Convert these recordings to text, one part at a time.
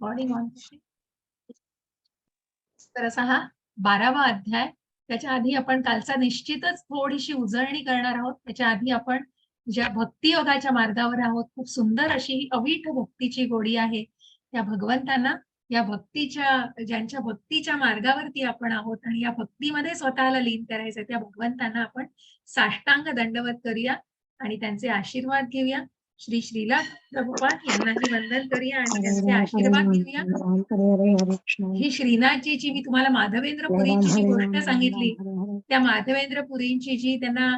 Recording on. तर असा हा 12वा अध्याय. त्याच्या आधी आपण कालचा निश्चितच थोडीशी उजळणी करणार आहोत. त्याच्या आधी आपण ज्या भक्तियोगाच्या मार्गावर आहोत, खूप सुंदर अशी ही अवीट भक्तीची गोडी आहे. त्या भगवंतांना या भक्तीच्या ज्यांच्या भक्तीच्या मार्गावरती आपण आहोत आणि या भक्तीमध्ये स्वतःला लीन करायचंय, त्या भगवंतांना आपण साष्टांग दंडवत करूया आणि त्यांचे आशीर्वाद घेऊया. श्री श्रीलाल प्रभुपाद यांनाही वंदन करूया आणि त्यांचे आशीर्वाद घेऊया. ही श्रीनाथजीची मी तुम्हाला माधवेंद्रपुरीची जी गोष्ट सांगितली, त्या माधवेंद्रपुरींची जी त्यांना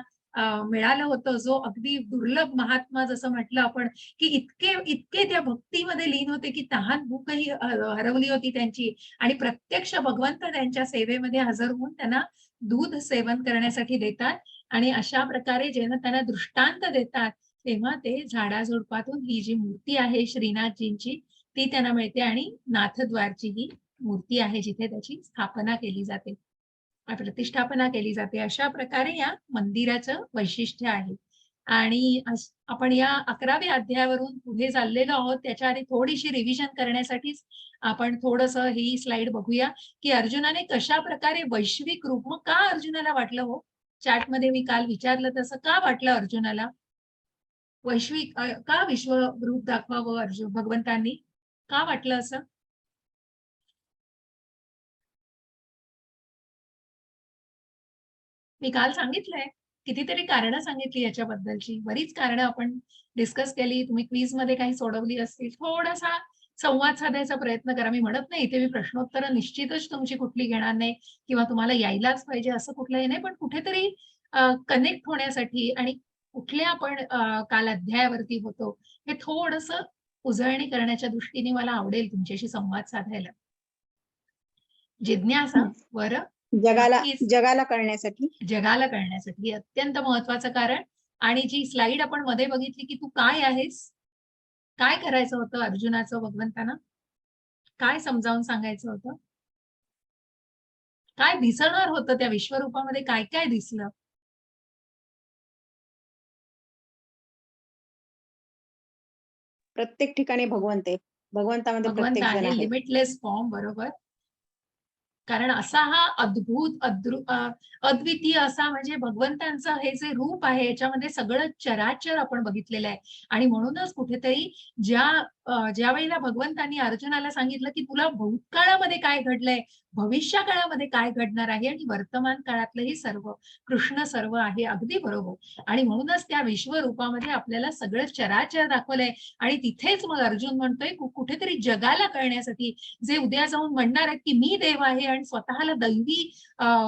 मिळालं होतं, जो अगदी दुर्लभ महात्मा, जसं म्हटलं आपण की इतके इतके त्या भक्तीमध्ये लीन होते की तहान भूकही हरवली होती त्यांची, आणि प्रत्यक्ष भगवंत त्यांच्या सेवेमध्ये हजर होऊन त्यांना दूध सेवन करण्यासाठी देतात. आणि अशा प्रकारे जेव्हा त्यांना दृष्टांत देतात, तेव्हा ते झाडाझुडपातून ही जी मूर्ती आहे श्रीनाथजींची, ती त्यांना मिळते आणि नाथद्वारची ही मूर्ती आहे जिथे त्याची स्थापना केली जाते, प्रतिष्ठापना केली जाते. अशा प्रकारे या मंदिराचं वैशिष्ट्य आहे. आणि आपण या 11व्या अध्यायावरून पुढे चाललेलो आहोत. त्याच्या आधी थोडीशी रिव्हिजन करण्यासाठीच आपण थोडंसं ही स्लाइड बघूया की अर्जुनाने कशा प्रकारे वैश्विक रूप, मग का अर्जुनाला वाटलं हो, चॅटमध्ये मी काल विचारलं तसं, का वाटलं अर्जुनाला वैश्विक का विश्वरूप दाखवावं अर्जुन भगवंतांनी, का वाटलं असं? मी काल सांगितलंय, कितीतरी कारणं सांगितली याच्याबद्दलची, बरीच कारणं आपण डिस्कस केली. तुम्ही क्विज मध्ये काही सोडवली असतील. थोडासा संवाद साधायचा प्रयत्न करा. मी म्हणत नाही इथे मी प्रश्नोत्तर निश्चितच तुमची कुठली घेणार नाही किंवा तुम्हाला यायलाच पाहिजे असं कुठलंही नाही, पण कुठेतरी कनेक्ट होण्यासाठी आणि कुठल्या आपण काल अध्यायावरती होतो हे थोडंसं उजळणी करण्याच्या दृष्टीने मला आवडेल तुमच्याशी संवाद साधायला. जिज्ञासा वर जगाला कळण्यासाठी अत्यंत महत्वाचं कारण. आणि जी स्लाइड आपण मध्ये बघितली की तू काय आहेस, काय करायचं होतं अर्जुनाचं भगवंतांना, काय समजावून सांगायचं होतं, काय दिसणार होतं त्या विश्वरूपामध्ये, काय काय दिसलं? प्रत्येक ठिकाणी भगवंत आहे, भगवंतामध्ये भगवंत आहे, लिमिटलेस फॉर्म. बरोबर. कारण असा हा अद्भुत अद्वितीय असा म्हणजे भगवंतांचं हे जे रूप आहे याच्यामध्ये सगळं चराचर आपण बघितलेलं आहे. आणि म्हणूनच कुठेतरी ज्या वेळेला भगवंतांनी अर्जुनाला सांगितलं की तुला भूतकाळामध्ये काय घडलंय, भविष्य काळामध्ये काय घडणार आहे आणि वर्तमान काळातलंही सर्व, कृष्ण सर्व आहे, अगदी बरोबर. आणि म्हणूनच त्या विश्वरूपामध्ये आपल्याला सगळं चराचर दाखवलंय. आणि तिथेच मग अर्जुन म्हणतोय कुठेतरी जगाला कळण्यासाठी, जे उद्या जाऊन म्हणणार आहेत की मी देव आहे आणि स्वतःला दैवी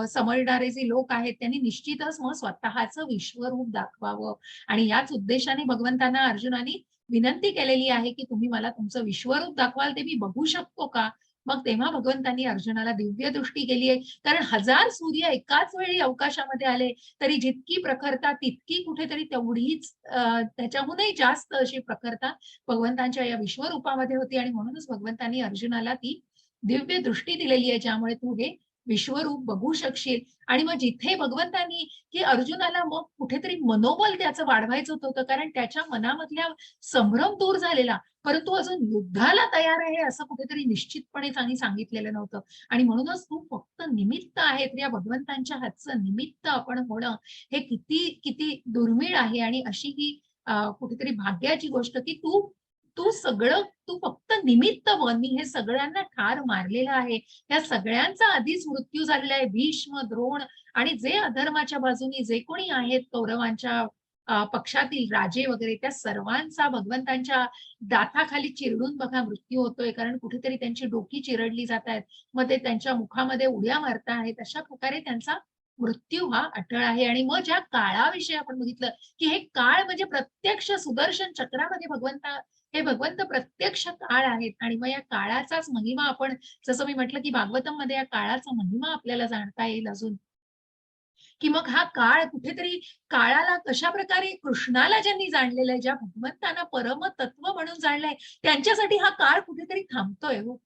समजणारे जे लोक आहेत त्यांनी निश्चितच मग स्वतःचं विश्वरूप दाखवावं. आणि याच उद्देशाने भगवंतांना अर्जुनाने विनंती केलेली आहे की तुम्ही मला तुमचं विश्वरूप दाखवाल, ते मी बघू शकतो का? मग तेव्हा भगवंतांनी अर्जुनाला दिव्य दृष्टी केली आहे. कारण 1000 सूर्य एकाच वेळी अवकाशामध्ये आले तरी जितकी प्रखरता तितकी कुठेतरी तेवढीच त्याच्याहूनही जास्त अशी प्रखरता भगवंतांच्या या विश्वरूपामध्ये होती. आणि म्हणूनच भगवंतांनी अर्जुनाला ती दिव्य दृष्टी दिलेली आहे, ज्यामुळे तू हे विश्वरूप बघू शकशील. आणि मग जिथे भगवंतांनी की अर्जुनाला मग कुठेतरी मनोबल त्याचं वाढवायचं होतं, कारण त्याच्या मनामधल्या संभ्रम दूर झालेला, परंतु अजून युद्धाला तयार आहे असं कुठेतरी निश्चितपणे त्यांनी सांगितलेलं नव्हतं. आणि म्हणूनच तू फक्त निमित्त आहे, या भगवंतांच्या हातचं निमित्त आपण होणं हे किती किती दुर्मिळ आहे. आणि अशी ही कुठेतरी भाग्याची गोष्ट की तू फक्त निमित्त बन. मी हे सगळ्यांना ठार मारलेलं आहे, त्या सगळ्यांचा आधीच मृत्यू झालेला आहे. भीष्म, द्रोण आणि जे अधर्माच्या बाजूनी जे कोणी आहेत कौरवांच्या पक्षातील राजे वगैरे, त्या सर्वांचा भगवंतांच्या दाताखाली चिरडून बघा मृत्यू होतोय. कारण कुठेतरी त्यांची डोकी चिरडली जात आहेत, मग ते त्यांच्या मुखामध्ये उड्या मारता आहेत. अशा प्रकारे त्यांचा मृत्यू हा अटळ आहे. आणि मग ज्या काळाविषयी आपण बघितलं की हे काळ म्हणजे प्रत्यक्ष सुदर्शन चक्रामध्ये भगवंत प्रत्यक्ष काळ आहेत. आणि मग या काळाचाच महिमा आपण, जसं मी म्हटलं की भागवतम मध्ये या काळाचा महिमा आपल्याला जाणता येईल अजून, की मग हा काळ कुठेतरी काळाला कशा प्रकारे कृष्णाला ज्यांनी जाणलेलं आहे, ज्या भगवंतांना परमतत्व म्हणून जाणलंय, त्यांच्यासाठी हा काळ कुठेतरी थांबतोय हो.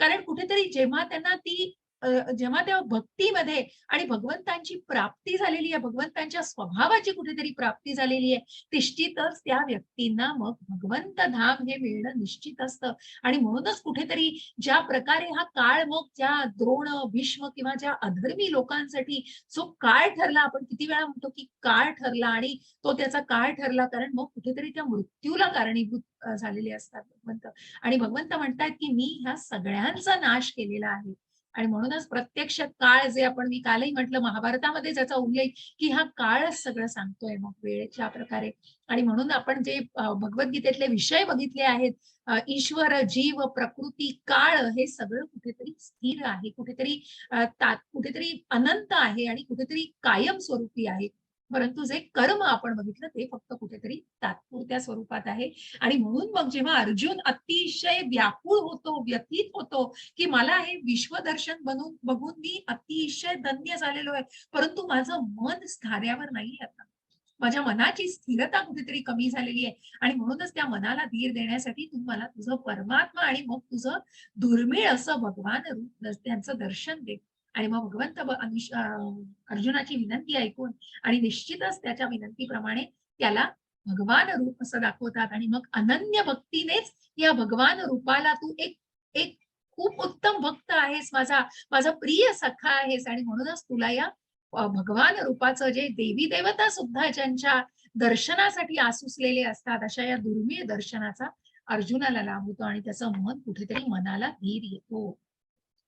कारण कुठेतरी जेव्हा त्यांना ती जेव्हा त्या भक्तीमध्ये आणि भगवंतांची प्राप्ती झालेली आहे, भगवंतांच्या स्वभावाची कुठेतरी प्राप्ती झालेली आहे, निश्चितच त्या व्यक्तींना मग भगवंत धाम हे मिळणं निश्चित असतं. आणि म्हणूनच कुठेतरी ज्या प्रकारे हा काळ मग ज्या द्रोण, भीष्म किंवा ज्या अधर्मी लोकांसाठी जो काळ ठरला, आपण किती वेळा म्हणतो की काळ ठरला आणि तो त्याचा काळ ठरला, कारण मग कुठेतरी त्या मृत्यूला कारणीभूत झालेले असतात भगवंत. आणि भगवंत म्हणतात की मी ह्या सगळ्यांचा नाश केलेला आहे. आणि म्हणूनच प्रत्यक्ष काळ जे मी कालही म्हटलं, महाभारतामध्ये ज्याचा उल्लेख की हा काळच सगळं सांगतोय मग वेळेच्या प्रकारे. आणि म्हणून आपण जे भगवद्गीतेतले विषय बघितले आहेत, ईश्वर, जीव, प्रकृती, काळ हे सगळं कुठेतरी स्थिर आहे, कुठेतरी कुठेतरी अनंत आहे आणि कुठेतरी कायमस्वरूपी आहे. परंतु जे कर्म आपण बघितलं ते फक्त कुठेतरी तात्पुरत्या स्वरूपात आहे. आणि म्हणून मग जेव्हा अर्जुन अतिशय व्याकुळ होतो, व्यथित होतो, की मला हे विश्वदर्शन बघून मी अतिशय धन्य झालेलो आहे, परंतु माझं मन स्थाऱ्यावर नाहीये आता. माझ्या मनाची स्थिरता कुठेतरी कमी झालेली आहे. आणि म्हणूनच त्या मनाला धीर देण्यासाठी तू मला तुझं परमात्मा आणि मग तुझं दुर्मिळ असं भगवान रूप त्यांचं दर्शन दे. आणि मग भगवंत अर्जुनाची विनंती ऐकून आणि निश्चितच त्याच्या विनंतीप्रमाणे त्याला भगवान रूप असं दाखवतात. आणि मग अनन्य भक्तीनेच या भगवान रूपाला तू एक एक खूप उत्तम भक्त आहेस, माझा प्रिय सखा आहेस. आणि म्हणूनच तुला या भगवान रूपाचं जे देवी देवता सुद्धा ज्यांच्या दर्शनासाठी आसुसलेले असतात, अशा या दुर्मिळ दर्शनाचा अर्जुनाला लाभ होतो आणि त्याचं मन कुठेतरी मनाला धीर येतो.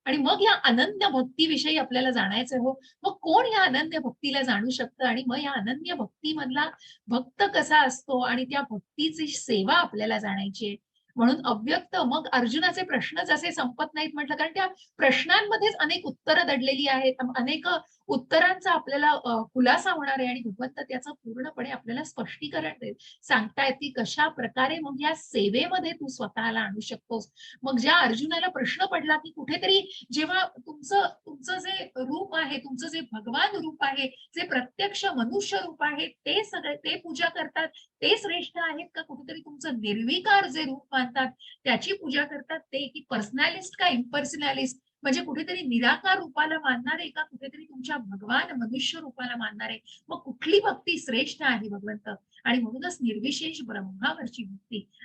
आणि मग या अनन्य भक्तीविषयी आपल्याला जाणायचं हो. मग कोण या अनन्य भक्तीला जाणू शकतं आणि मग या अनन्य भक्तीमधला भक्त कसा असतो आणि त्या भक्तीची सेवा आपल्याला जाणायची आहे. म्हणून अव्यक्त मग अर्जुनाचे प्रश्नच असे संपत नाहीत म्हटलं, कारण त्या प्रश्नांमध्येच अनेक उत्तरं दडलेली आहेत, अनेक उत्तरांचा आपल्याला खुलासा होणार आहे. आणि भगवंत त्याचं पूर्णपणे आपल्याला स्पष्टीकरण सांगतायत की कशा प्रकारे मग या सेवेमध्ये तू स्वतःला आणू शकतोस. मग ज्या अर्जुनाला प्रश्न पडला की कुठेतरी जेव्हा तुमचं तुमचं जे रूप आहे, तुमचं जे भगवान रूप आहे, जे प्रत्यक्ष मनुष्य रूप आहे, ते सगळे ते पूजा करतात, ते श्रेष्ठ आहेत का कुठेतरी तुमचं निर्विकार जे रूप मानतात त्याची पूजा करतात, ते की पर्सनॅलिस्ट का इम्पर्सनॅलिस्ट, म्हणजे कुठेतरी निराकार रूपाला मानणारे का कुठेतरी तुमच्या भगवान मनुष्य रूपाला मानणारे. मग कुठली भक्ती श्रेष्ठ आहे भगवंत. आणि म्हणूनच निर्विशेष ब्रह्मावरची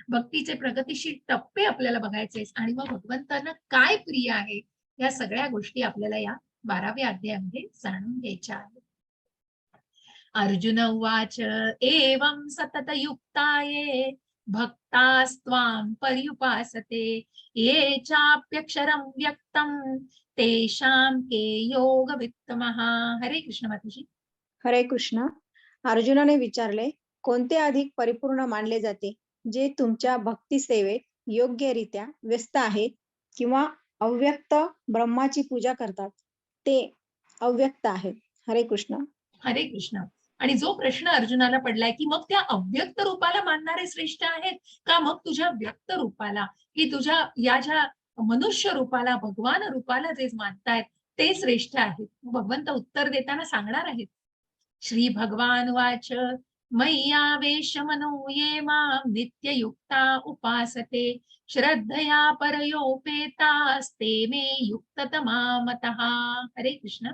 भक्तीचे प्रगतीशील टप्पे आपल्याला बघायचे आणि मग भगवंतांना काय प्रिय आहे या सगळ्या गोष्टी आपल्याला या 12व्या अध्यायामध्ये जाणून घ्यायच्या आहेत. अर्जुन उवाच एवं सततयुक्ताये भक्तास्त्वां पर्युपासते ये चाप्यक्षरं व्यक्तं तेषां के योगवित्तमः. हरे कृष्ण माताजी. हरे कृष्ण. अर्जुनाने विचारले, कोणते अधिक परिपूर्ण मानले जाते, जे तुमच्या भक्ती सेवेत योग्यरित्या व्यस्त आहेत किंवा अव्यक्त ब्रह्माची पूजा करतात, ते अव्यक्त आहेत. हरे कृष्ण. हरे कृष्ण. आणि जो प्रश्न अर्जुनाला पडलाय की मग त्या अव्यक्त रूपाला मानणारे श्रेष्ठ आहेत का मग तुझ्या व्यक्त रूपाला, की तुझ्या या ज्या मनुष्य रूपाला, भगवान रूपाला जे मानतायत ते श्रेष्ठ आहेत. भगवंत उत्तर देताना सांगणार आहेत. श्री भगवान वाच मय्यावेश मनो ये मां नित्ययुक्ता उपासते श्रद्धया परयोपेतास्ते मे युक्ततमा मतः. हरे कृष्ण.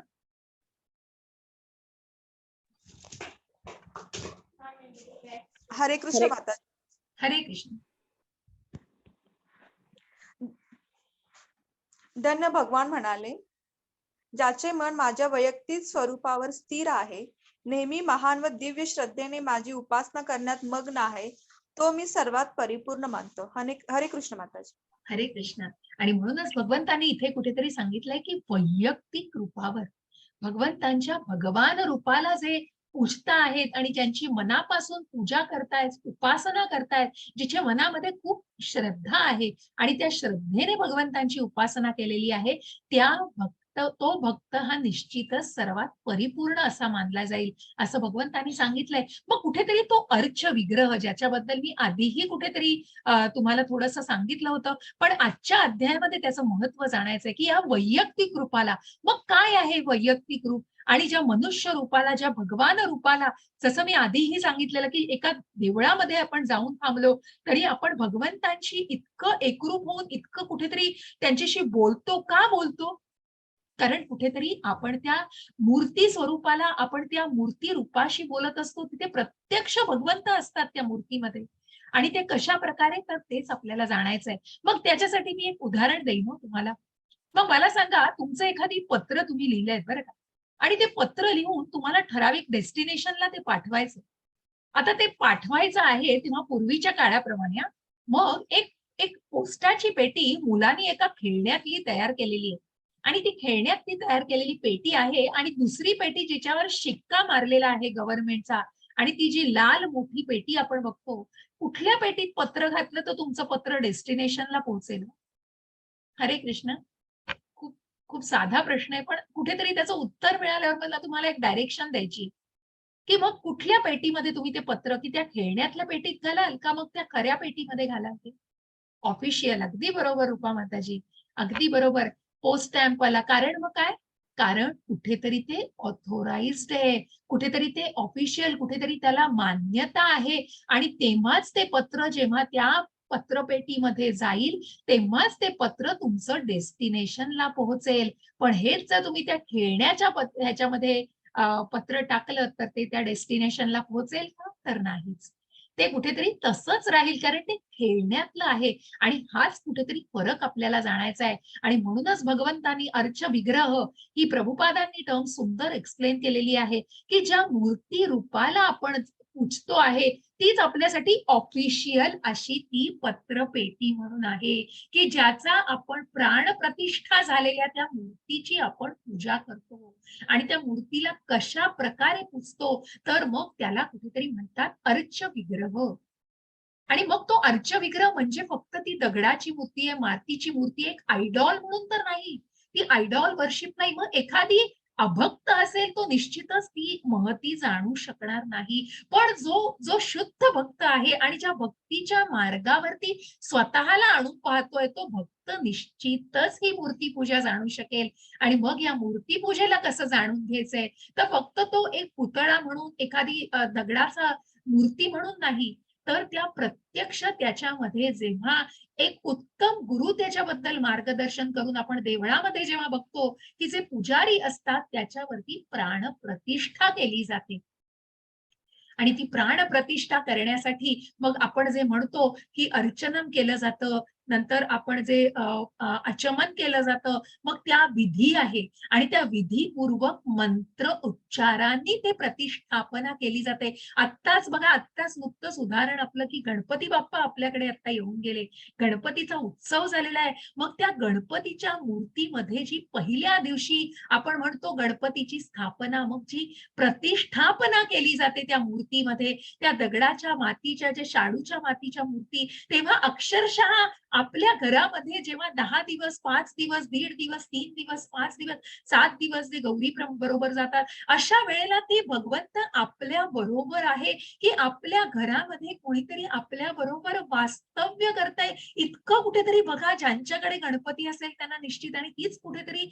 हरे कृष्ण हरे माता. हरे कृष्ण. धन्य भगवान म्हणाले, ज्याचे मन माझ्या वैयक्तिक स्वरूपावर स्थिर आहे, नेहमी महान व दिव्य श्रद्धेने माझी उपासना करण्यात मग्न आहे, तो मी सर्वात परिपूर्ण मानतो. हरे कृष्ण माताजी. हरे कृष्ण. आणि म्हणूनच भगवंतांनी इथे कुठेतरी सांगितलंय की वैयक्तिक रूपावर भगवंतांच्या भगवान रूपाला जे पूजता आहेत आणि ज्यांची मनापासून पूजा करतायत, उपासना करतायत, जिच्या मनामध्ये खूप श्रद्धा आहे आणि त्या श्रद्धेने भगवंतांची उपासना केलेली आहे, तो भक्त हा निश्चितच सर्वात परिपूर्ण असा मानला जाईल असं भगवंतांनी सांगितलंय. मग कुठेतरी तो अर्च विग्रह ज्याच्याबद्दल मी आधीही कुठेतरी तुम्हाला थोडंसं सांगितलं होतं, पण आजच्या अध्यायामध्ये त्याचं महत्व जाणायचंय की या वैयक्तिक रूपाला मग काय आहे वैयक्तिक रूप. आणि ज्या मनुष्य रूपाला, ज्या भगवान रूपाला, जसं मी आधीही सांगितलेलं की एका देवळामध्ये आपण जाऊन थांबलो तरी आपण भगवंतांशी इतकं एकरूप होऊन इतकं कुठेतरी त्यांच्याशी बोलतो. का बोलतो? कारण कुठेतरी आपण त्या मूर्ती स्वरूपाला, आपण त्या मूर्ती रूपाशी बोलत असतो, तिथे प्रत्यक्ष भगवंत असतात त्या मूर्तीमध्ये आणि ते कशा प्रकारे, तर तेच आपल्याला जाणायचंय. मग त्याच्यासाठी मी एक उदाहरण देईन हो तुम्हाला. मग मला सांगा, तुमचं एखादी पत्र तुम्ही लिहिलंय बरं का, आणि ते पत्र लिहून तुम्हाला ठराविक डेस्टिनेशनला ते पाठवायचं. आता ते पाठवायचं आहे तेव्हा पूर्वीच्या काळाप्रमाणे मग एक एक पोस्टाची पेटी मुलांनी एका खेळण्यातली तयार केलेली आहे आणि ती खेळण्यातली तयार केलेली पेटी आहे आणि दुसरी पेटी जिच्यावर शिक्का मारलेला आहे गव्हर्नमेंटचा आणि ती जी लाल मोठी पेटी आपण बघतो, कुठल्या पेटीत पत्र घातलं तर तुमचं पत्र डेस्टिनेशनला पोहोचेल? हरे कृष्ण. खूप खूप साधा प्रश्न आहे, पण कुठेतरी त्याचं उत्तर मिळाल्यावर मला तुम्हाला एक डायरेक्शन द्यायची, की मग कुठल्या पेटीमध्ये तुम्ही ते पत्र, की त्या खेळण्यातल्या पेटीत घालाल का मग त्या खऱ्या पेटीमध्ये घालाल ते? ऑफिशियल. अगदी बरोबर रूपा माताजी. अगदी बरोबर. पोस्ट स्टॅम्पवाला. कारण मग काय? कारण कुठेतरी ते ऑथोराइज्ड आहे. कुठेतरी ते ऑफिशियल, कुठेतरी त्याला मान्यता आहे आणि तेव्हाच ते पत्र जेव्हा त्या पत्रपेटीमध्ये जाईल, तेव्हाच ते पत्र तुमचं डेस्टिनेशनला पोहोचेल. पण हेच जर तुम्ही त्या खेळण्याच्या ह्याच्यामध्ये पत्र टाकलं तर ते त्या डेस्टिनेशनला पोहोचेल का? तर नाहीच. ते कुठेतरी तसंच राहील कारण ते खेळण्यातलं आहे आणि हाच कुठेतरी फरक आपल्याला जाणायचा आहे. आणि म्हणूनच भगवंतांनी अर्च विग्रह ही प्रभुपादांनी टर्म सुंदर एक्सप्लेन केलेली आहे, की ज्या मूर्ती रूपाला आपण पूजतो आहे, तीच आपल्यासाठी ऑफिशियल अशी ती पत्रपेटी म्हणून आहे, की ज्याचा आपण प्राणप्रतिष्ठा झालेल्या त्या मूर्तीची आपण पूजा करतो. आणि त्या मूर्तीला कशा प्रकारे पूजतो, तर मग त्याला कुठेतरी म्हणतात अर्च विग्रह. आणि मग तो अर्च विग्रह म्हणजे फक्त ती दगडाची मूर्ती आहे, मातीची मूर्ती आहे, एक आयडॉल म्हणून तर नाही. ती आयडॉल वर्शिप नाही. मग एखादी अभक्त असेल तो निश्चितच ती महती जाणू शकणार नाही. पण जो जो शुद्ध भक्त आहे आणि ज्या भक्तीच्या मार्गावरती स्वतःला आणून पाहतोय, तो भक्त निश्चितच ही मूर्ती पूजा जाणू शकेल. आणि मग या मूर्ती पूजेला कसं जाणून घ्यायचंय, तर फक्त तो एक पुतळा म्हणून, एखादी दगडाचा मूर्ती म्हणून नाही, तर त्या प्रत्यक्ष त्याच्यामध्ये जेव्हा एक उत्तम गुरु त्याच्याबद्दल मार्गदर्शन करून आपण देवळामध्ये जेव्हा बघतो, की जे पुजारी असतात त्याच्यावरती प्राणप्रतिष्ठा केली जाते. आणि ती प्राणप्रतिष्ठा करण्यासाठी मग आपण जे म्हणतो, की अर्चनम केलं जातं, नंतर आपण जे आचमन केलं जातं, मग त्या विधी आहे आणि त्या विधीपूर्वक मंत्र उच्चारांनी ते प्रतिष्ठापना केली जाते. आत्ताच बघा, आत्ताच नुकतंच उदाहरण आपलं, की गणपती बाप्पा आपल्याकडे आता येऊन गेले. गणपतीचा उत्सव झालेला आहे. मग त्या गणपतीच्या मूर्तीमध्ये जी पहिल्या दिवशी आपण म्हणतो गणपतीची स्थापना, मग जी प्रतिष्ठापना केली जाते त्या मूर्तीमध्ये, त्या दगडाच्या मातीच्या, ज्या शाडूच्या मातीच्या मूर्ती, तेव्हा अक्षरशः आपल्या घरामध्ये जेव्हा 10 दिवस, 5 दिवस, 1.5 दिवस, 3 दिवस, 5 दिवस, 7 दिवस जे गौरी बरोबर जातात, अशा वेळेला ते भगवंत आपल्या बरोबर आहे, की आपल्या घरामध्ये कोणीतरी आपल्या बरोबर वास्तव्य करतंय. इतकं कुठेतरी बघा, ज्यांच्याकडे गणपती असेल त्यांना निश्चित, आणि हीच कुठेतरी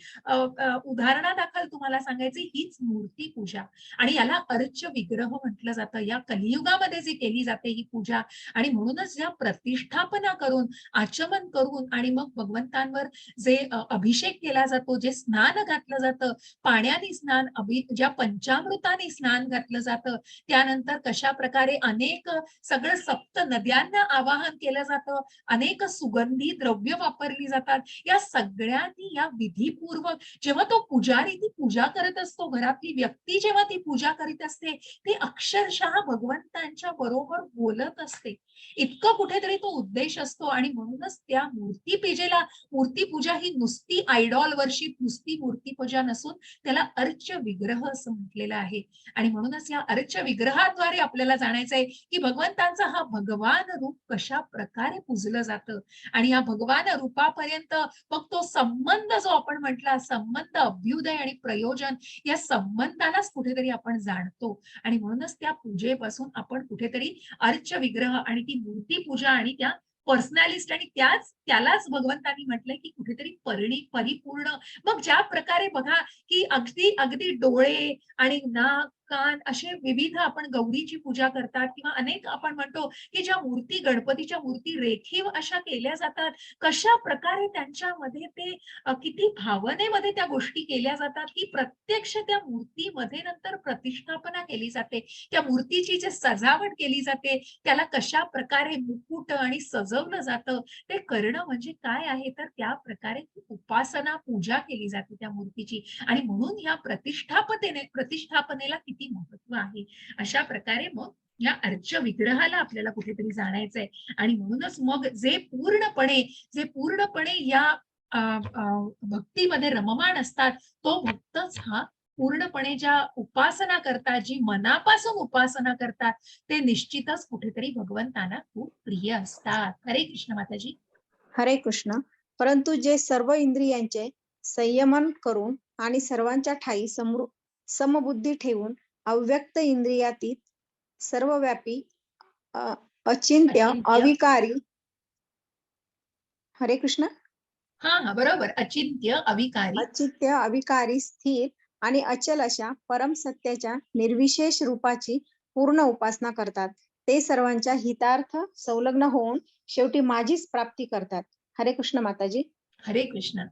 उदाहरणादाखल तुम्हाला सांगायची हीच मूर्ती पूजा आणि याला अर्च विग्रह म्हटलं जातं. या कलियुगामध्ये जी केली जाते ही पूजा, आणि म्हणूनच या प्रतिष्ठापना करून, आचमन करून आणि मग भगवंतांवर जे अभिषेक केला जातो, जे स्नान घातलं जातं, पाण्याने स्नान, ज्या पंचामृताने स्नान घातलं जातं, त्यानंतर कशा प्रकारे अनेक सगळं सप्त नद्यांना आवाहन केलं जातं, अनेक सुगंधी द्रव्य वापरली जातात. या सगळ्यांनी या विधीपूर्वक जेव्हा तो पुजारी ती पूजा करत असतो, घरातली व्यक्ती जेव्हा ती पूजा करीत असते, ती अक्षरशः भगवंतांच्या बरोबर बोलत असते. इतकं कुठेतरी तो उद्देश असतो आणि म्हणूनच त्या मूर्तीपूजा ही नुसती आयडॉल वर्शिप, नुसती मूर्तीपूजा नसून त्याला अर्च विग्रह असं म्हटलेलं आहे. आणि म्हणूनच या अर्च विग्रहाद्वारे आपल्याला जाणायचंय, की भगवंतांचा हा भगवान रूप कशा प्रकारे पूजलं जातं आणि या भगवान रूपापर्यंत मग तो संबंध जो आपण म्हटला, संबंध, अभ्युदय आणि प्रयोजन, या संबंधालाच कुठेतरी आपण जाणतो. आणि म्हणूनच त्या पूजेपासून आपण कुठेतरी अर्च विग्रह आणि ती मूर्ती पूजा आणि त्या पर्सनॅलिस्ट, आणि त्यालाच भगवंतांनी म्हटलंय, की कुठेतरी परिपूर्ण. मग ज्या प्रकारे बघा, की अगदी अगदी डोळे आणि नाक कान असे विविध आपण गौरीची पूजा करतात किंवा अनेक आपण म्हणतो की ज्या मूर्ती गणपतीच्या मूर्ती रेखीव अशा केल्या जातात, कशा प्रकारे त्यांच्यामध्ये ते किती भावनेमध्ये त्या गोष्टी केल्या जातात, ही प्रत्यक्ष त्या मूर्तीमध्ये नंतर प्रतिष्ठापना केली जाते. त्या मूर्तीची जी सजावट केली जाते, त्याला कशा प्रकारे मुकुट आणि सजवलं जातं, ते करणं म्हणजे काय आहे, तर त्या प्रकारे उपासना पूजा केली जाते त्या मूर्तीची. आणि म्हणून या प्रतिष्ठापनेला किती महत्व आहे. अशा प्रकारे मग या अर्च विग्रहाला आपल्याला कुठेतरी जाणायचंय. आणि म्हणूनच मग जे पूर्णपणे या भक्तीमध्ये रममाण असतात, तो भक्तच हा पूर्णपणे ज्या उपासना करतात, जी मनापासून उपासना करतात, ते निश्चितच कुठेतरी भगवंतांना खूप प्रिय असतात. हरे कृष्ण माताजी. हरे कृष्ण. परंतु जे सर्व इंद्रियांचे संयमन करून आणि सर्वांच्या ठायी समबुद्धी ठेवून अव्यक्त इंद्रियातीत सर्वव्यापी अचिंत्य अचिंत्य. अविकारी हरे कृष्ण हा बरोबर. अचिंत्य अविकारी अचिंत्य अविकारी स्थिर आणि अचल अशा परम सत्याच्या निर्विशेष रूपाची पूर्ण उपासना करतात. ते सर्वांच्या हितार्थ संलग्न होऊन शेवटी माझीच प्राप्ती करतात. हरे कृष्ण माताजी. हरे कृष्ण.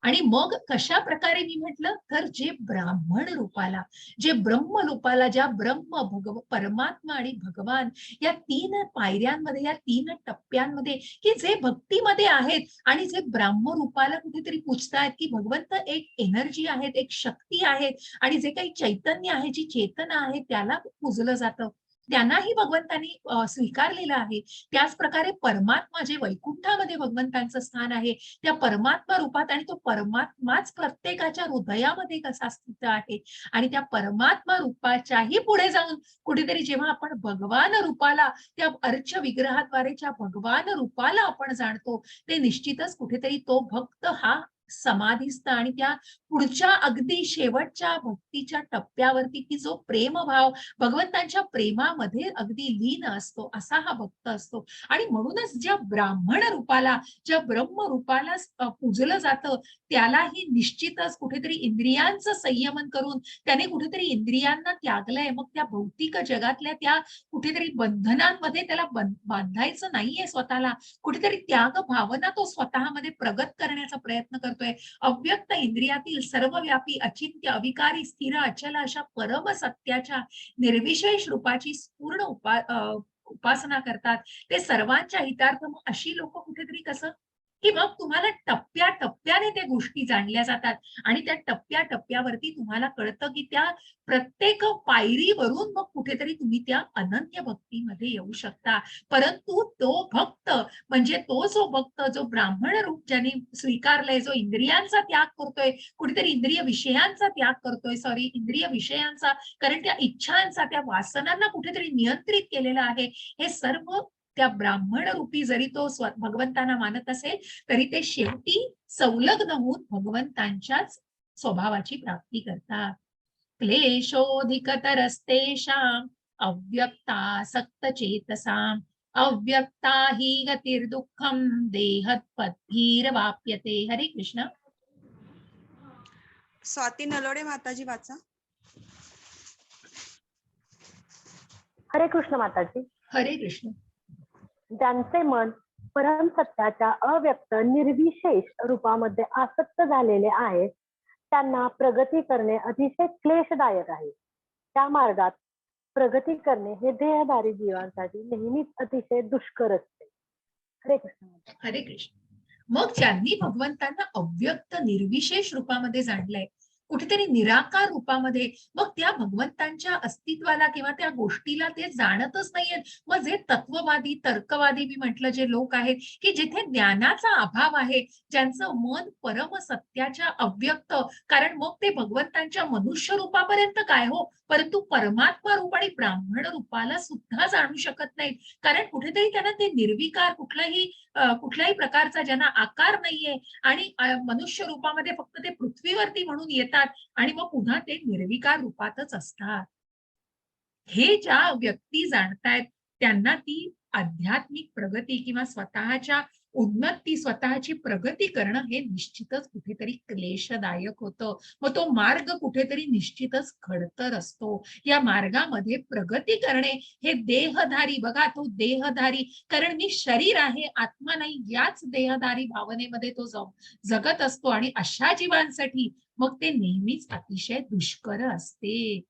आणि मग कशा प्रकारे मी म्हटलं, तर जे ब्राह्मण रूपाला, जे ब्रह्म रूपाला, ज्या परमात्मा आणि भगवान या 3 पायऱ्यांमध्ये, या 3 टप्प्यांमध्ये, की जे भक्तीमध्ये आहेत आणि जे ब्राह्म रूपाला कुठेतरी पूजतायत, की भगवंत एक एनर्जी आहेत, एक शक्ती आहे आणि जे काही चैतन्य आहे, जी चेतना आहे, त्याला पूजलं जातं, त्यांनाही भगवंतांनी स्वीकारलेलं आहे. त्याच प्रकारे परमात्मा जे वैकुंठामध्ये भगवंतांचं स्थान आहे, त्या परमात्मा रूपात, आणि तो परमात्माच प्रत्येकाच्या हृदयामध्ये कसा स्थित आहे, आणि त्या परमात्मा रूपाच्याही पुढे जाऊन कुठेतरी जेव्हा आपण भगवान रूपाला, त्या अर्च विग्रहाद्वारे ज्या भगवान रूपाला आपण जाणतो, ते निश्चितच कुठेतरी तो भक्त हा समाधिस्थ आणि त्या पुढच्या अगदी शेवटच्या भक्तीच्या टप्प्यावरती, की जो प्रेमभाव भगवंतांच्या प्रेमामध्ये अगदी लीन असतो, असा हा भक्त असतो. आणि म्हणूनच ज्या ब्राह्मण रूपाला, ज्या ब्रह्म रूपाला पूजलं जातं, त्यालाही निश्चितच कुठेतरी इंद्रियांचं संयमन करून त्याने कुठेतरी इंद्रियांना त्यागलंय. मग त्या भौतिक जगातल्या त्या कुठेतरी बंधनांमध्ये त्याला बांधायचं नाहीये स्वतःला. कुठेतरी त्याग भावना तो स्वतःमध्ये प्रगट करण्याचा प्रयत्न करतोय. अव्यक्त इंद्रियातील सर्वव्यापी अचिंत्य अविकारी स्थिर अचल अशा परम सत्याच्या निर्विशेष रूपाची पूर्ण उपासना करतात. ते सर्वांच्या हितार्थ. मग अशी लोक कुठेतरी कसं, की मग तुम्हाला टप्प्याटप्प्याने त्या गोष्टी जाणल्या जातात आणि त्या टप्प्याटप्प्यावरती तुम्हाला कळतं, की त्या प्रत्येक पायरीवरून मग कुठेतरी तुम्ही त्या अनन्य भक्तीमध्ये येऊ शकता. परंतु तो भक्त, म्हणजे तो जो भक्त, जो ब्राह्मण रूप ज्याने स्वीकारलंय, जो इंद्रियांचा त्याग करतोय, कुठेतरी इंद्रिय विषयांचा त्याग करतोय, इंद्रिय विषयांचा, कारण त्या इच्छांचा, त्या वासनांना कुठेतरी नियंत्रित केलेलं आहे, हे सर्व त्या ब्राह्मण रूपी जरी तो भगवंतांना मानत असेल, तरी ते शेवटी संलग्न होऊन भगवंतांच्याच स्वभावाची प्राप्ती करतात. क्लेशोऽधिकतरस्तेषाम् अव्यक्तासक्त चेतसाम् अव्यक्ता हि गतिर्दुःखम् देहत्पद्भिर्वाप्यते. हरे कृष्ण. स्वाती नलोडे माताजी वाचा. हरे कृष्ण माताजी. हरे कृष्ण. ज्यांचे मन परम सत्याच्या अव्यक्त निर्विशेष रूपामध्ये आसक्त झालेले आहे, त्यांना प्रगती करणे अतिशय क्लेशदायक आहे. त्या मार्गात प्रगती करणे हे देहधारी जीवांसाठी नेहमीच अतिशय दुष्कर असते. हरे कृष्ण. हरे कृष्ण. मग ज्यांनी भगवंतांना अव्यक्त निर्विशेष रूपामध्ये जाणलंय, कुठेतरी निराकार रूपामध्ये, मग त्या भगवंतांच्या अस्तित्वाला किंवा त्या गोष्टीला ते जाणतच नाहीयेत. मग जे तत्ववादी, तर्कवादी मी म्हटलं जे लोक आहेत, की जिथे ज्ञानाचा अभाव आहे, ज्यांचं मन परम सत्याच्या अव्यक्त, कारण मग ते भगवंतांच्या मनुष्य रूपापर्यंत काय हो, परंतु परमात्मा रूप आणि ब्राह्मण रूपाला सुद्धा जाणू शकत नाहीत. कारण कुठेतरी त्यांना ते निर्विकार, कुठल्याही प्रकारचा ज्यांना आकार नाहीये, आणि मनुष्य रूपामध्ये फक्त ते पृथ्वीवरती म्हणून येतात आणि मग पुन्हा ते निर्विकार रूपातच असतात. हे ज्या व्यक्ती जाणतायत, त्यांना ती आध्यात्मिक प्रगती किंवा स्वतःच्या उन्नती, स्वतःची प्रगती करणं हे निश्चितच कुठेतरी क्लेशदायक होतं. मग तो मार्ग कुठेतरी निश्चितच खडतर असतो. या मार्गामध्ये प्रगती करणे हे देहधारी, बघा तो देहधारी, कारण मी शरीर आहे, आत्मा नाही, याच देहधारी भावनेमध्ये तो जगत असतो आणि अशा जीवांसाठी मग ते नेहमीच अतिशय दुष्कर असते.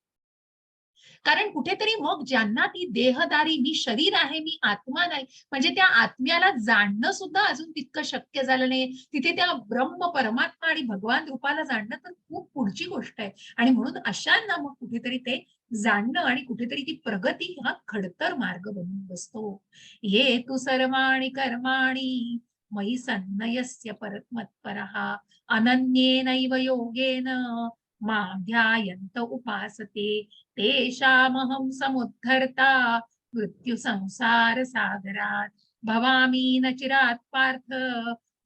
कारण कुठेतरी मग ज्यांना ती देहदारी, मी शरीर आहे, मी आत्मा नाही, म्हणजे त्या आत्म्याला जाणणं सुद्धा अजून तितकं शक्य झालं नाही. तिथे त्या ब्रह्म, परमात्मा आणि भगवान रूपाला जाणणं तर खूप पुढची गोष्ट आहे. आणि म्हणून अशांना मग कुठेतरी ते जाणणं आणि कुठेतरी ती प्रगती हा खडतर मार्ग बनून बसतो. ये तू सर्वाणि कर्माणि मयि सन्न्यस्य मत्परः अनन्येनैव योगेन मां ध्यायन्त उपासते तेषामहं समुद्धर्ता मृत्यु संसार सागरात भवामी न चिरात पार्थ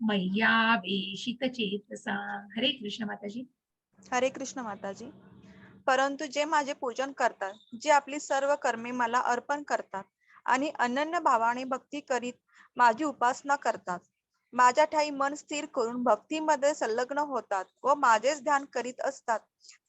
मय्यावेशित चेतसा. हरे कृष्ण माताजी. हरे कृष्ण माताजी. परंतु जे माझे पूजन करतात, जे आपली सर्व कर्मे मला अर्पण करतात आणि अनन्य भावाने भक्ती करीत माझी उपासना करतात, माझ्या ठाई मन स्थिर करून भक्तीमध्ये संलग्न होतात व माझेच ध्यान करीत असतात,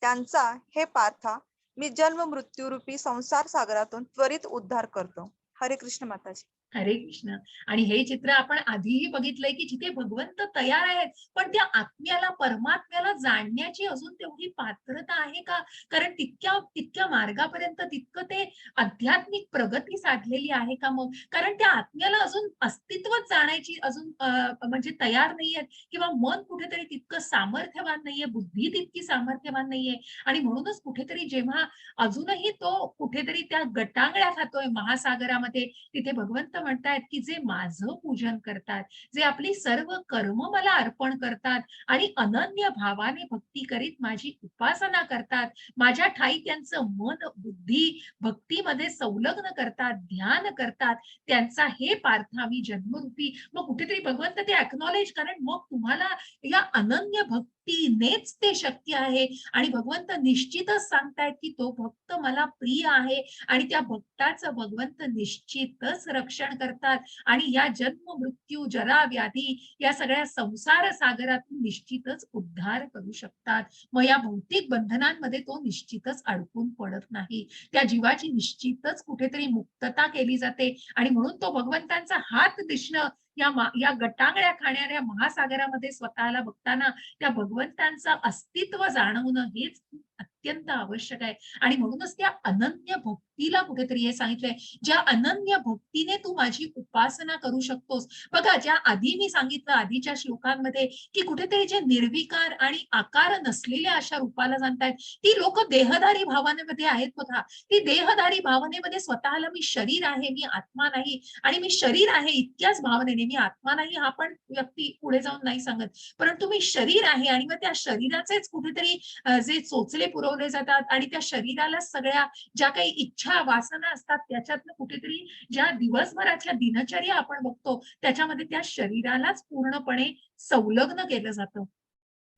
त्यांचा हे पार्था मी जन्म मृत्यू रूपी संसार सागरातून त्वरित उद्धार करतो. हरे कृष्ण माताजी. हरे कृष्ण. आणि हे चित्र आपण आधीही बघितलंय की जिथे भगवंत तयार आहेत, पण त्या आत्म्याला, परमात्म्याला जाणण्याची अजून तेवढी पात्रता आहे का? कारण तितक्या तितक्या मार्गापर्यंत तितकं ते आध्यात्मिक प्रगती साधलेली आहे का मग? कारण त्या आत्म्याला अजून अस्तित्वच जाणायची अजून म्हणजे तयार नाहीये, किंवा मन कुठेतरी तितकं सामर्थ्यवान नाहीये, बुद्धी तितकी सामर्थ्यवान नाहीये. आणि म्हणूनच कुठेतरी जेव्हा अजूनही तो कुठेतरी त्या गटांगळ्या खातोय महासागरामध्ये, तिथे भगवंत म्हणतायत की जे माझं पूजन करतात, जे आपली सर्व कर्म मला अर्पण करतात आणि अनन्य भावाने भक्ती करीत माझी उपासना करतात, माझ्या ठाई त्यांचं मन, बुद्धी भक्तीमध्ये संलग्न करतात, ध्यान करतात, त्यांचा हे पार्था मी जन्मरूपी. मग कुठेतरी भगवंत ते अॅक्नॉलेज, कारण मग तुम्हाला या अनन्य भक्तीनेच ते शक्य आहे. आणि भगवंत निश्चितच सांगतायत की तो भक्त मला प्रिय आहे आणि त्या भक्ताचं भगवंत निश्चितच रक्षण करतात आणि या जन्म मृत्यू जरा व्याधी या सगळ्या संसार सागरातून निश्चितच उद्धार करू शकतात. मग या भौतिक बंधनांमध्ये तो निश्चितच अडकून पडत नाही. त्या जीवाची निश्चितच कुठेतरी मुक्तता केली जाते आणि म्हणून तो भगवंतांचा हात दिसणं या गटांगळ्या खाणाऱ्या महासागरामध्ये स्वतःला बघताना त्या भगवंतांचं अस्तित्व जाणवणं हेच अत्यंत आवश्यक आहे. आणि म्हणूनच त्या अनन्य भक्तीला कुठेतरी हे सांगितलंय, ज्या अनन्य भक्तीने तू माझी उपासना करू शकतोस. बघा, ज्या आधी मी सांगितलं आधीच्या श्लोकांमध्ये की कुठेतरी जे निर्विकार आणि आकार नसलेल्या अशा रूपाला जाणतायत, ती लोक देहधारी भावनेमध्ये आहेत. बघा, ती देहधारी भावनेमध्ये स्वतःला मी शरीर आहे, मी आत्मा नाही, आणि मी शरीर आहे इतक्याच भावनेने, मी आत्मा नाही हा पण व्यक्ती पुढे जाऊन नाही सांगत, परंतु मी शरीर आहे. आणि मग त्या शरीराचेच कुठेतरी जे चोचले पुरवले जातात आणि त्या शरीराला सगळ्या ज्या काही इच्छा वासना असतात त्याच्यातनं कुठेतरी ज्या दिवसभराच्या दिनचर्या आपण बघतो त्याच्यामध्ये त्या शरीरालाच पूर्णपणे संलग्न केलं जातं.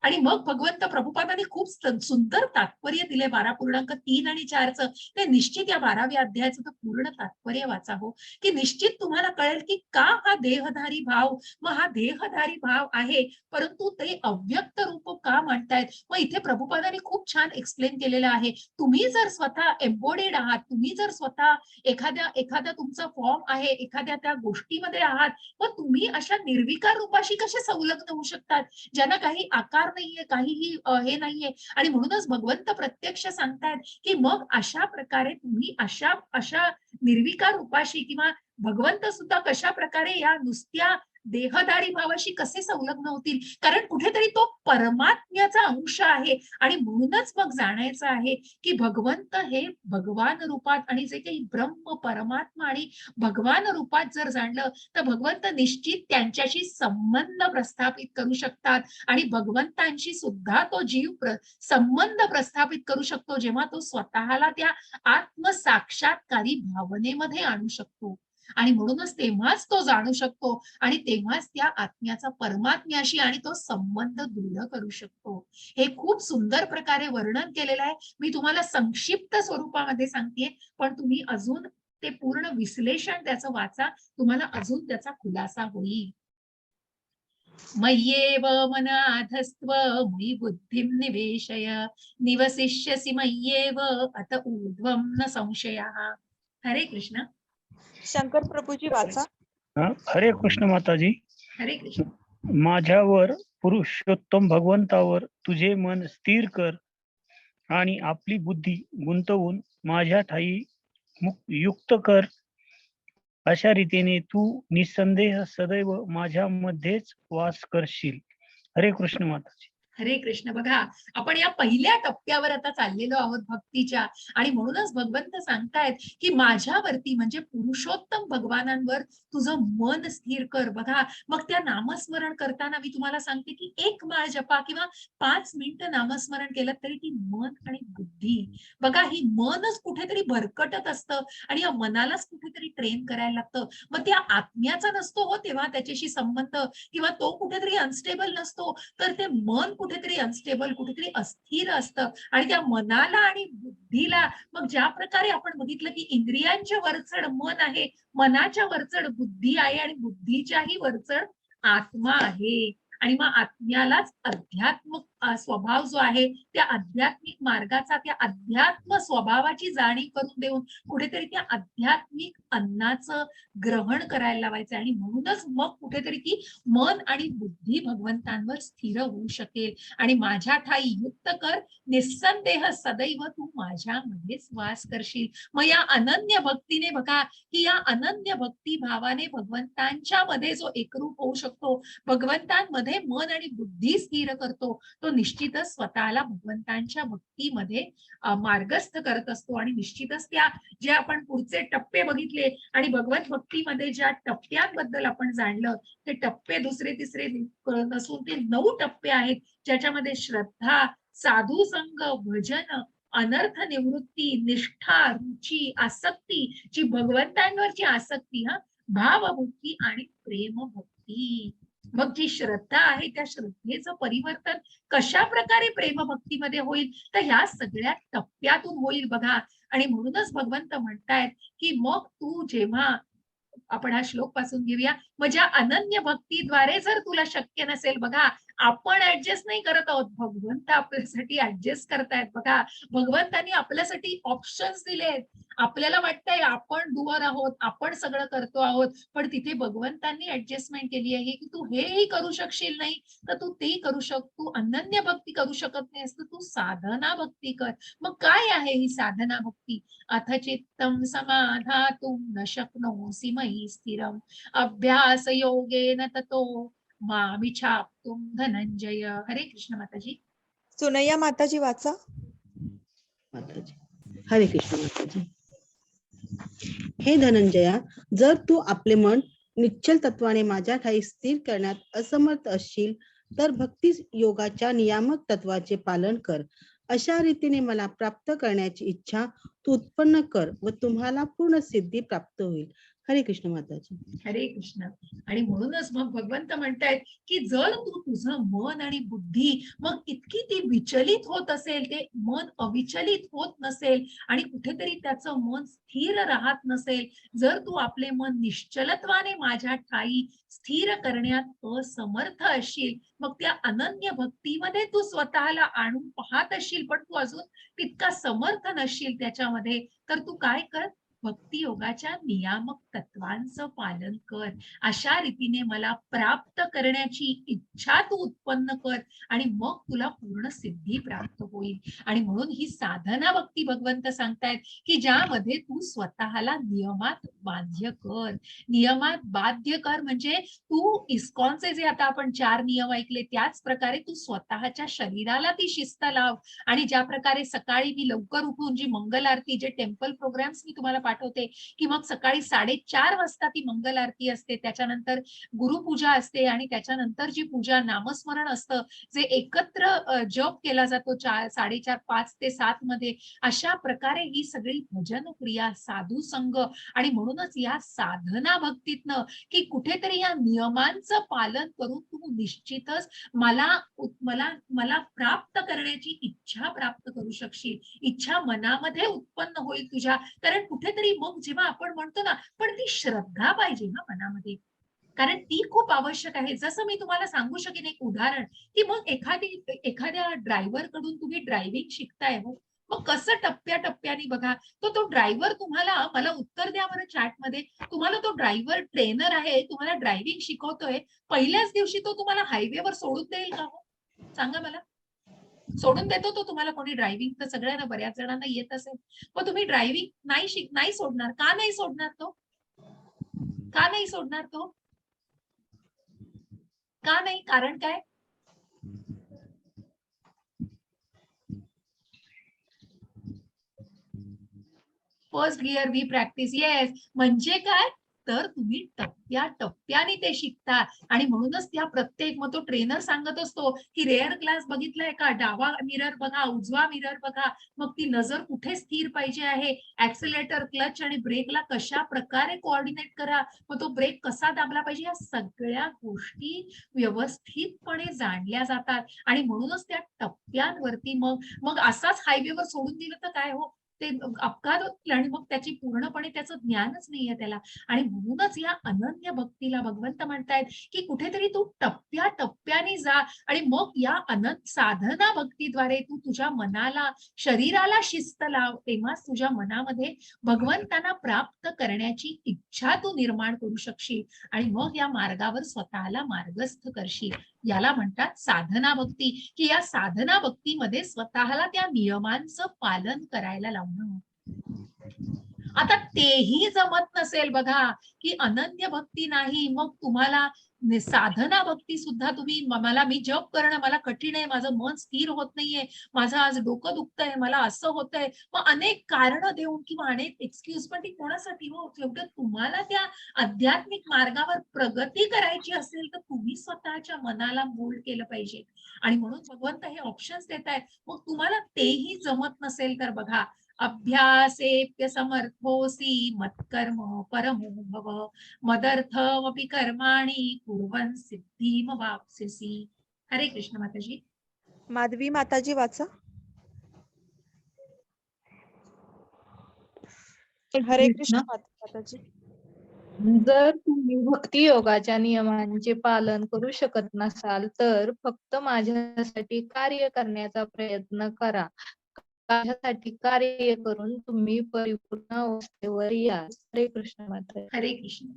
आणि मग भगवंत प्रभुपादांनी खूप सुंदर तात्पर्य दिले 12.3 आणि 4चं. ते निश्चित या 12व्या अध्यायाचं तर पूर्ण तात्पर्य वाचा हो, की निश्चित तुम्हाला कळेल की का हा देहधारी भाव, मग हा देहधारी भाव आहे, परंतु ते अव्यक्त रूप का म्हणतायत. मग इथे प्रभुपादांनी खूप छान एक्सप्लेन केलेलं आहे. तुम्ही जर स्वतः एम्बॉडीड आहात, तुम्ही जर स्वतः एखादा तुमचा फॉर्म आहे, एखाद्या त्या गोष्टीमध्ये आहात, मग तुम्ही अशा निर्विकार रूपाशी कसे संलग्न होऊ शकतात, ज्यांना काही आकार नाहीये, काहीही हे नाहीये. आणि म्हणूनच भगवंत प्रत्यक्ष सांगतायत की मग अशा प्रकारे तुम्ही अशा निर्विकार रूपाशी किंवा भगवंत सुद्धा कशा प्रकारे या नुसत्या देहधारी भावाशी कसे संलग्न होतील, कारण कुठेतरी तो परमात्म्याचा अंश आहे. आणि म्हणूनच मग जाणायचं आहे की भगवंत हे भगवान रूपात, आणि जे काही ब्रह्म, परमात्मा आणि भगवान रूपात जर जाणलं तर भगवंत निश्चित त्यांच्याशी संबंध प्रस्थापित करू शकतात. आणि भगवंतांशी सुद्धा तो जीव संबंध प्रस्थापित करू शकतो जेव्हा तो स्वतःला त्या आत्मसाक्षात्कारी भावनेमध्ये आणू शकतो. आणि म्हणूनच तेव्हाच तो जाणू शकतो आणि तेव्हाच त्या आत्म्याचा परमात्म्याशी आणि तो संबंध दृढ करू शकतो. हे खूप सुंदर प्रकारे वर्णन केलेलं आहे. मी तुम्हाला संक्षिप्त स्वरूपामध्ये सांगतेय, पण तुम्ही अजून ते पूर्ण विश्लेषण त्याचं वाचा, तुम्हाला अजून त्याचा खुलासा होईल. मय्येव मन आधस्त्व मयि बुद्धिं निवेशय निवसिष्यसि मय्येव अत ऊर्ध्वं न संशयः. हरे कृष्ण. शंकर प्रभूजी वाचा. हरे कृष्ण माताजी. हरे कृष्ण. माझ्यावर पुरुषोत्तम भगवंतावर तुझे मन स्थिर कर आणि आपली बुद्धी गुंतवून माझ्या ठाई युक्त कर. अशा रीतीने तू निसंदेह सदैव माझ्यामध्येच वास करशील. हरे कृष्ण माताजी. हरे कृष्ण. बघा, आपण या पहिल्या टप्प्यावर आता चाललेलो आहोत भक्तीच्या, आणि म्हणूनच भगवंत सांगतायत की माझ्यावरती म्हणजे पुरुषोत्तम भगवानांवर तुझं मन स्थिर कर. बघा, मग त्या नामस्मरण करताना मी तुम्हाला सांगते की एक माळ जपा किंवा 5 मिनिटं नामस्मरण केलं तरी ती मन आणि बुद्धी, बघा, ही मनच कुठेतरी भरकटत असतं आणि या मनालाच कुठेतरी ट्रेन करायला लागतं. मग त्या आत्म्याचा नसतो हो तेव्हा त्याच्याशी संबंध, किंवा तो कुठेतरी अनस्टेबल नसतो, तर ते मन कुठेतरी अनस्टेबल, कुठेतरी अस्थिर असतं. आणि त्या मनाला आणि बुद्धीला मग ज्या प्रकारे आपण बघितलं की इंद्रियांच्या वरचढ मन आहे, मनाच्या वरचढ बुद्धी आहे आणि बुद्धीच्याही वरचढ आत्मा आहे. आणि मग आत्म्यालाच अध्यात्म स्वभाव जो आहे त्या आध्यात्मिक मार्गाचा, त्या अध्यात्म स्वभावाची जाणीव करून देऊन कुठेतरी त्या आध्यात्मिक अन्नाचं ग्रहण करायला लावायचं. आणि म्हणूनच मग कुठेतरी ती मन आणि बुद्धी भगवंतांवर स्थिर होऊ शकेल. आणि माझ्या ठाई युक्त कर, निस्संदेह सदैव तू माझ्यामध्येच वास करशील. मग या अनन्य भक्तीने, बघा की या अनन्य भक्ती भावाने भगवंतांच्या मध्ये जो एकरूप होऊ शकतो, भगवंतांमध्ये मन आणि बुद्धी स्थिर करतो, तो निश्चितच स्वतःला भगवंतांच्या भक्तीमध्ये मार्गस्थ करत असतो. आणि निश्चितच त्या जे आपण पुढचे टप्पे बघितले आणि भगवत भक्तीमध्ये ज्या टप्प्यांबद्दल आपण जाणलं, ते टप्पे दुसरे तिसरे नसून ते 9 टप्पे आहेत, ज्याच्यामध्ये श्रद्धा, साधू संग, भजन, अनर्थ निवृत्ती, निष्ठा, रुची, आसक्ती, जी भगवंतांवरची आसक्ती, भावभक्ती आणि प्रेम भक्ती. मग जी श्रद्धा आहे त्या श्रद्धेचं परिवर्तन कशा प्रकारे प्रेमभक्तीमध्ये होईल, तर ह्या सगळ्या टप्प्यातून होईल. बघा, आणि म्हणूनच भगवंत म्हणतायत की मग तू जेव्हा, आपण हा श्लोक पासून घेऊया, माझ्या अनन्य भक्तीद्वारे जर तुला शक्य नसेल, बघा आपण ऍडजस्ट नाही करत आहोत, भगवंत आपल्यासाठी ऍडजस्ट करतायत. बघा, भगवंतांनी आपल्यासाठी ऑप्शन्स दिलेत. आपल्याला वाटतंय आपण डुअर आहोत, आपण सगळं करतो आहोत, पण तिथे भगवंतांनी ऍडजस्टमेंट केली आहे की तू हेही करू शकशील नाही तर तू तेही करू तू अनन्य भक्ती करू शकत नाहीस तर तू साधना भक्ती कर. मग काय आहे ही साधना भक्ती? अथ चित्तं समाधातुं न शक्नोसि मयि स्थिरम् अभ्यास योगेन ततो मामिच्छाप्तुं धनंजय. हरे कृष्ण माताजी. सुनैया माताजी वाचा. माताजी. हरे कृष्ण माताजी. हे धनंजया, जर तू आपले मन निश्चल तत्वाने माझ्या ठाई स्थिर करण्यात असमर्थ असशील तर भक्ती योगाच्या नियामक तत्वाचे पालन कर. अशा रीतीने मला प्राप्त करण्याची इच्छा तू उत्पन्न कर व तुम्हाला पूर्ण सिद्धी प्राप्त होईल. हरे कृष्ण माताजी. हरे कृष्ण. आणि म्हणूनच मग भगवंत म्हणतायत की जर तू तुझं मन आणि बुद्धी मग इतकी ती विचलित होत असेल, ते मन अविचलित होत नसेल आणि कुठेतरी त्याचं मन स्थिर राहत नसेल, जर तू आपले मन निश्चलत्वाने माझ्या ठाई स्थिर करण्यात असमर्थ असशील, मग त्या अनन्य भक्तीमध्ये तू स्वतःला आणून पाहत असशील पण तू अजून तितका समर्थ नसशील त्याच्यामध्ये, तर तू काय कर, भक्ती योगाच्या नियामक तत्वांचं पालन कर. अशा रीतीने मला प्राप्त करण्याची इच्छा तू उत्पन्न कर आणि मग तुला पूर्ण सिद्धी प्राप्त होईल. आणि म्हणून ही साधना भक्ती भगवंत सांगतायत की ज्यामध्ये तू स्वतःला नियमात बाध्य कर. नियमात बाध्य कर म्हणजे तू इस्कॉनचे जे आता आपण 4 नियम ऐकले त्याच प्रकारे तू स्वतःच्या शरीराला ती शिस्त लाव. आणि ज्या प्रकारे सकाळी मी लवकर उठून जी मंगल आरती, जे टेम्पल प्रोग्राम्स मी तुम्हाला पाठवते की मग सकाळी 4:30 वाजता ती मंगल आरती असते, त्याच्यानंतर गुरुपूजा असते आणि त्याच्यानंतर जी पूजा नामस्मरण असतं, जे एकत्र जप केला जातो 4:30, 5 ते 7 मध्ये, अशा प्रकारे ही सगळी भजन क्रिया, साधू संग, आणि म्हणूनच या साधना भक्तीतनं की कुठेतरी या नियमांचं पालन करून तू निश्चितच मला मला मला प्राप्त करण्याची इच्छा प्राप्त करू शकशील. इच्छा मनामध्ये उत्पन्न होईल तुझ्या. कारण कुठेतरी मग जेव्हा आपण म्हणतो ना, पण ती श्रद्धा पाहिजे ना मनामध्ये. कारण ती खूप आवश्यक आहे. जसं मी तुम्हाला सांगू शकेन एक उदाहरण, की मग एखाद्या ड्रायव्हर कडून तुम्ही ड्रायव्हिंग शिकताय हो, मग कसं टप्प्याटप्प्याने बघा, तो ड्रायव्हर तुम्हाला, मला उत्तर द्या बरं चॅटमध्ये, तुम्हाला तो ड्रायव्हर ट्रेनर आहे, तुम्हाला ड्रायव्हिंग शिकवतोय, पहिल्याच दिवशी तो तुम्हाला हायवेवर सोडून देईल का हो? सांगा मला. सोडून देतो तो तुम्हाला कोणी ड्रायव्हिंग? तर सगळ्यांना, बऱ्याच जणांना येत असेल. मग तुम्ही ड्रायव्हिंग नाही सोडणार. का नाही सोडणार तो? का नाही सोडणार तो? का नाही? कारण काय? First gear we practice. Yes. म्हणजे काय? तर तुम्ही टप्प्याटप्प्याने ते शिकता आणि म्हणूनच त्या प्रत्येक, मग तो ट्रेनर सांगत असतो की रेअर क्लास बघितलाय का? डावा मिरर बघा, उजवा मिरर बघा, मग ती नजर कुठे स्थिर पाहिजे आहे, ऍक्सिलेटर, क्लच आणि ब्रेकला कशा प्रकारे कोऑर्डिनेट करा, मग तो ब्रेक कसा दाबला पाहिजे, या सगळ्या गोष्टी व्यवस्थितपणे जाणल्या जातात आणि म्हणूनच त्या टप्प्यांवरती मग असाच हायवेवर सोडून दिलं तर काय हो, ते अपघात होतील आणि मग त्याची पूर्णपणे त्याचं ज्ञानच नाहीये त्याला. आणि म्हणूनच या अनन्य भक्तीला भगवंत म्हणतायत की कुठेतरी तू टप्प्याटप्प्याने जा आणि मग या अनंत साधना भक्तीद्वारे तू तुझ्या मनाला, शरीराला शिस्त लाव, तेव्हाच तुझ्या मनामध्ये भगवंतांना प्राप्त करण्याची इच्छा तू निर्माण करू शकशील आणि मग या मार्गावर स्वतःला मार्गस्थ करशील. याला म्हणतात साधना भक्ती, की या साधना भक्तीमध्ये स्वतःला त्या नियमांचं पालन करायला लावणं. आता तेही जमत नसेल बघा, की अनन्य भक्ती नाही, मग तुम्हाला साधना भक्ती सुद्धा तुम्ही, मी जप करणं मला कठीण आहे, माझं मन स्थिर होत नाहीये, माझं आज डोकं दुखतंय, मला असं होतंय, मग अनेक कारणं देऊन किंवा अनेक एक्सक्यूज, पण ती कोणासाठी हो? शेवटी तुम्हाला त्या आध्यात्मिक मार्गावर प्रगती करायची असेल तर तुम्ही स्वतःच्या मनाला मोल्ड केलं पाहिजे आणि म्हणून भगवंत हे ऑप्शन्स देत आहेत. मग तुम्हाला तेही जमत नसेल तर बघा, अभ्यासेप्य समर्थोसी मत्कर्म परमो भव मदर्थमपि कर्माणि कुर्वन् सिद्धिम वाप्स्यसि. हरे कृष्ण माताजी. माधवी माताजी वाचा. हरे कृष्ण माताजी. जर तुम्ही भक्ती योगाच्या नियमांचे पालन करू शकत नसाल तर फक्त माझ्यासाठी कार्य करण्याचा प्रयत्न करा. माझ्यासाठी कार्य करून तुम्ही परिपूर्ण अवस्थेवर या. हरे कृष्ण माता. हरे कृष्ण.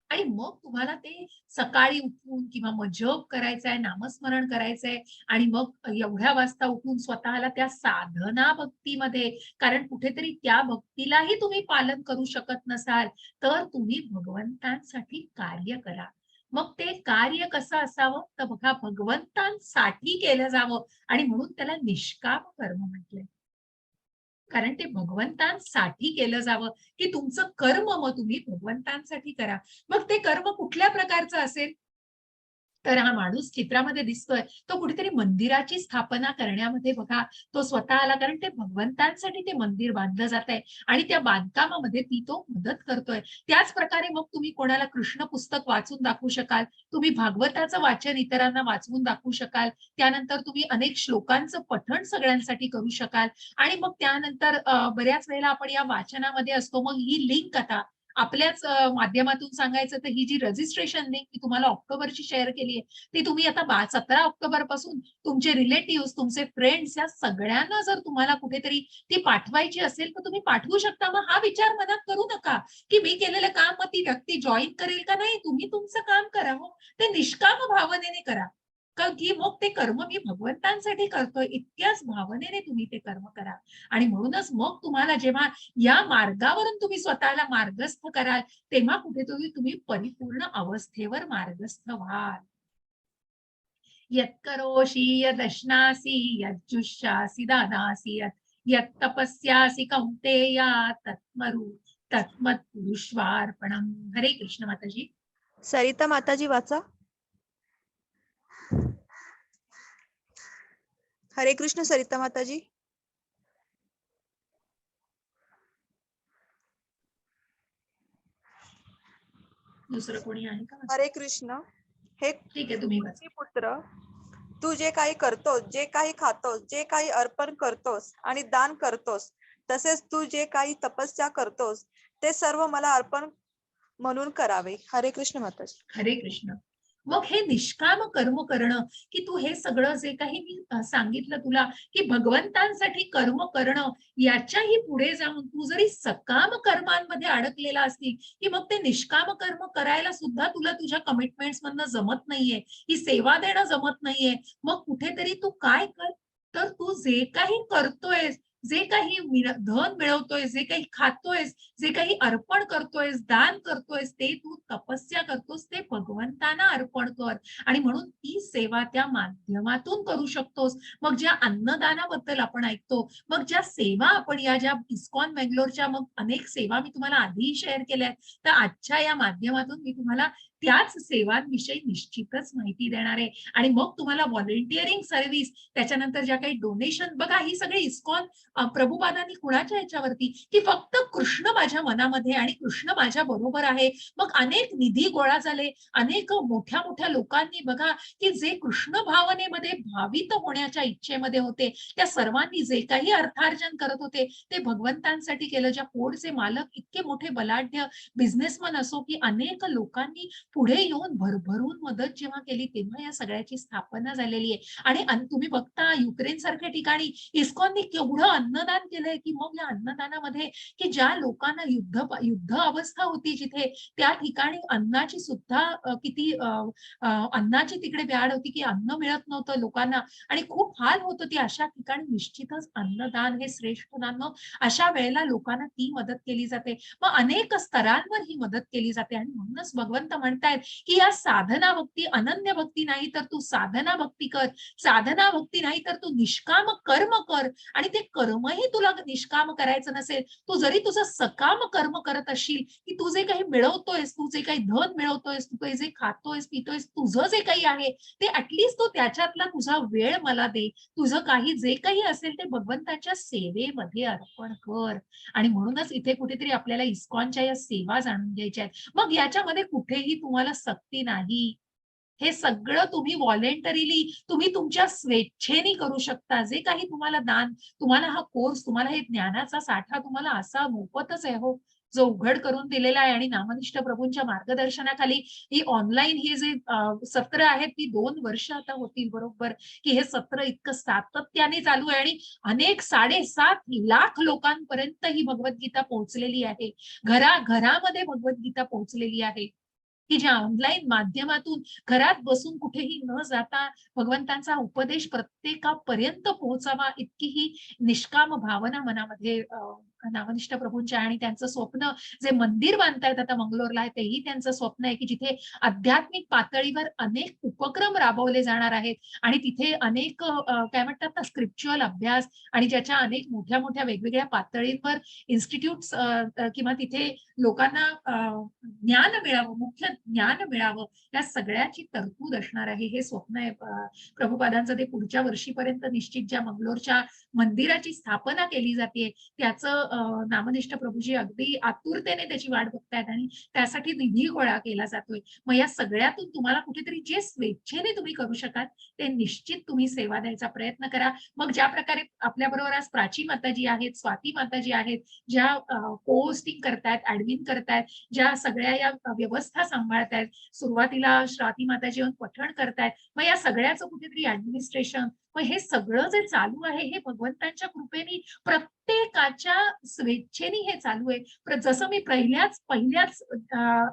आणि मग तुम्हाला ते सकाळी उठून किंवा मग जप करायचंय, नामस्मरण करायचंय आणि मग एवढ्या वाजता उठून स्वतःला त्या साधना भक्तीमध्ये, कारण कुठेतरी त्या भक्तीलाही तुम्ही पालन करू शकत नसाल तर तुम्ही भगवंतांसाठी कार्य करा. मग ते कार्य कसं असावं तर बघा, भगवंतांसाठी केलं जावं आणि म्हणून त्याला निष्काम कर्म म्हटलंय. कारण ते भगवंतांसाठी केलं जावं, की तुमचं कर्म मग तुम्ही भगवंतांसाठी करा. मग ते कर्म कुठल्या प्रकारचं असेल? तर हा माणूस चित्रामध्ये दिसतोय तो कुठेतरी मंदिराची स्थापना करण्यामध्ये बघा, तो स्वतःला, कारण ते भगवंतांसाठी ते मंदिर बांधलं जात आहे आणि त्या बांधकामामध्ये तो मदत करतोय. त्याच प्रकारे मग तुम्ही कोणाला कृष्ण पुस्तक वाचून दाखवू शकाल, तुम्ही भागवताचं वाचन इतरांना वाचवून दाखवू शकाल, त्यानंतर तुम्ही अनेक श्लोकांचं पठण सगळ्यांसाठी करू शकाल आणि मग त्यानंतर बऱ्याच वेळेला आपण या वाचनामध्ये असतो. मग ही लिंक आता आपल्याच माध्यमातून सांगायचं तर ही जी रजिस्ट्रेशन लिंक मी तुम्हाला ऑक्टोबरची शेअर केली आहे, ती तुम्ही आता 17 ऑक्टोबर पासून तुमचे रिलेटिव्ह, तुमचे फ्रेंड्स या सगळ्यांना जर तुम्हाला कुठेतरी ती पाठवायची असेल तर तुम्ही पाठवू शकता. मग हा विचार मनात करू नका की मी केलेलं काम मग ती व्यक्ती जॉईन करेल का नाही. तुम्ही तुमचं काम करा हो, ते निष्काम भावनेने करा, की मग ते कर्म मी भगवंतांसाठी करतोय इतक्याच भावनेने तुम्ही ते कर्म करा. आणि म्हणूनच मग तुम्हाला जेव्हा या मार्गावरून तुम्ही स्वतःला मार्गस्थ कराल तेव्हा कुठेतरी तुम्ही परिपूर्ण अवस्थेवर मार्गस्थ व्हाल. यत्करोषि यदश्नासि यज्जुष्यासि दानासि यत्तपस्यासि कौन्तेया तत्मत्पुरुष्वार्पणम्. हरे कृष्ण माताजी. सरिता माताजी वाचा. हरे कृष्ण सरिता माताजी. दुसरं कोणी आहे का? हरे कृष्ण. हे ठीक आहे, तुम्ही वाचा. पुत्र, तू जे काही करतोस, जे काही खातोस, जे काही अर्पण करतोस आणि दान करतोस, तसेच तू जे काही तपस्या करतोस ते सर्व मला अर्पण म्हणून करावे. हरे कृष्ण माताजी. हरे कृष्ण. मग हे निष्काम कर्म करणं, की तू हे सगळं जे काही मी सांगितलं तुला, की भगवंतांसाठी कर्म करणं, याच्याही पुढे जाऊन तू जरी सकाम कर्मांमध्ये अडकलेला असतील, की मग ते निष्काम कर्म करायला सुद्धा तुला तुझ्या कमिटमेंट्स मधनं जमत नाहीये, ही सेवा देणं जमत नाहीये, मग कुठेतरी तू काय कर, तर तू जे काही करतोयस, जे काही धन मिळवतोयस, जे काही खातोयस, जे काही अर्पण करतोयस, दान करतोयस, ते तू तपस्या करतोस, ते भगवंतांना अर्पण कर. आणि म्हणून ती सेवा त्या माध्यमातून करू शकतोस. मग ज्या अन्नदानाबद्दल आपण ऐकतो, मग ज्या सेवा आपण ज्या इस्कॉन बेंगलोरच्या मग अनेक सेवा मी तुम्हाला आधीही शेअर केल्या आहेत, तर आजच्या या माध्यमातून मी तुम्हाला त्याच सेवांविषयी निश्चितच माहिती देणार आहे. आणि मग तुम्हाला व्हॉलेंटिअरिंग सर्व्हिस, त्याच्यानंतर ज्या काही डोनेशन, बघा ही सगळी इस्कॉन प्रभुपादांनी कुणाच्या ह्याच्यावरती, की फक्त कृष्ण माझ्या मनामध्ये आणि कृष्ण माझ्या बरोबर आहे. मग अनेक निधी गोळा झाले, अनेक मोठ्या मोठ्या लोकांनी बघा, की जे कृष्ण भावनेमध्ये भावित होण्याच्या इच्छेमध्ये होते, त्या सर्वांनी जे काही अर्थार्जन करत होते ते भगवंतांसाठी केलं. ज्या फोर्डचे मालक इतके मोठे बलाढ्य बिझनेसमन असो, की अनेक लोकांनी पुढे येऊन भरभरून मदत जेव्हा केली, तेव्हा या सगळ्याची स्थापना झालेली आहे. आणि तुम्ही बघता युक्रेन सारख्या ठिकाणी इस्कॉननी केवढं अन्नदान केलंय, की मग या अन्नदानामध्ये, की ज्या लोकांना युद्ध अवस्था होती जिथे, त्या ठिकाणी अन्नाची सुद्धा किती अन्नाची तिकडे व्याड होती, की अन्न मिळत नव्हतं लोकांना आणि खूप हाल होत होती. अशा ठिकाणी निश्चितच अन्नदान हे श्रेष्ठ दान. मग अशा वेळेला लोकांना ती मदत केली जाते. मग अनेक स्तरांवर ही मदत केली जाते. आणि म्हणूनच भगवंत म्हणतायत, की या साधना भक्ती, अनन्य भक्ती नाही तर तू साधना भक्ती कर, साधना भक्ती नाही तर तू निष्काम कर्म कर. आणि ते कर्मही तुला निष्काम करायचं नसेल, तू जरी तुझं सकाम कर्म करत असशील, की तू जे काही मिळवतोयस, तू जे काही धन मिळवतोयस, तू जे खातोयस पितोयस, तुझं जे काही आहे ते ऍटलीस्ट तू त्याच्यातला तुझा वेळ मला दे, तुझं काही जे काही असेल ते भगवंताच्या सेवेमध्ये अर्पण कर. आणि म्हणूनच इथे कुठेतरी आपल्याला इस्कॉनच्या या सेवा जाणून घ्यायच्या आहेत. मग याच्यामध्ये कुठेही तुम्हाला सक्ती नाही. हे सगळं तुम्ही व्हॉलेंटरीली, तुम्ही तुमच्या स्वेच्छेने करू शकता. जे काही तुम्हाला दान, तुम्हाला हा कोर्स, तुम्हाला हे ज्ञानाचा साठा तुम्हाला असा मोफतच आहे हो, जो उघड करून दिलेला आहे. आणि नामनिष्ठ प्रभूंच्या मार्गदर्शनाखाली ही ऑनलाईन ही जे सत्र आहेत, ती 2 वर्ष आता होतील बरोबर, की हे सत्र इतकं सातत्याने चालू आहे. आणि अनेक 7.5 लाख लोकांपर्यंत ही भगवद्गीता पोहोचलेली आहे. घराघरामध्ये भगवद्गीता पोहोचलेली आहे, की ज्या ऑनलाईन माध्यमातून घरात बसून कुठेही न जाता भगवंतांचा उपदेश प्रत्येकापर्यंत पोहोचावा, इतकी ही निष्काम भावना मनामध्ये नामनिष्ठ प्रभूंच्या. आणि त्यांचं स्वप्न, जे मंदिर बांधतायत आता मंगलोरला, तेही त्यांचं स्वप्न आहे, की जिथे आध्यात्मिक पातळीवर अनेक उपक्रम राबवले जाणार आहेत. आणि तिथे अनेक काय म्हणतात ना, स्क्रिप्च्युअल अभ्यास, आणि ज्याच्या अनेक मोठ्या मोठ्या वेगवेगळ्या पातळीवर इन्स्टिट्यूट्स किंवा तिथे लोकांना ज्ञान मिळावं, मुख्य ज्ञान मिळावं, या सगळ्याची तरतूद असणार आहे. हे स्वप्न आहे प्रभुपादांचं. ते पुढच्या वर्षीपर्यंत निश्चित ज्या मंगलोरच्या मंदिराची स्थापना केली जाते, त्याचं नामनिष्ठ प्रभूजी अगदी आतुरतेने त्याची वाट बघतायत आणि त्यासाठी निधी गोळा केला जातोय. मग या सगळ्यातून तुम्हाला कुठेतरी जे स्वेच्छेने तुम्ही करू शकाल, ते निश्चित तुम्ही सेवा द्यायचा प्रयत्न करा. मग ज्या प्रकारे आपल्या बरोबर आज प्राची माताजी आहेत, स्वाती माताजी आहेत, ज्या पोस्टिंग करतायत, ऍडमिन करतायत, ज्या सगळ्या या व्यवस्था सांभाळतायत, सुरुवातीला स्वाती माताजी येऊन पठण करतायत, मग या सगळ्याचं कुठेतरी ऍडमिनिस्ट्रेशन, मग हे सगळं जे चालू आहे, हे भगवंतांच्या कृपेने प्रत्येकाच्या स्वेच्छेने हे चालू आहे. जसं मी पहिल्याच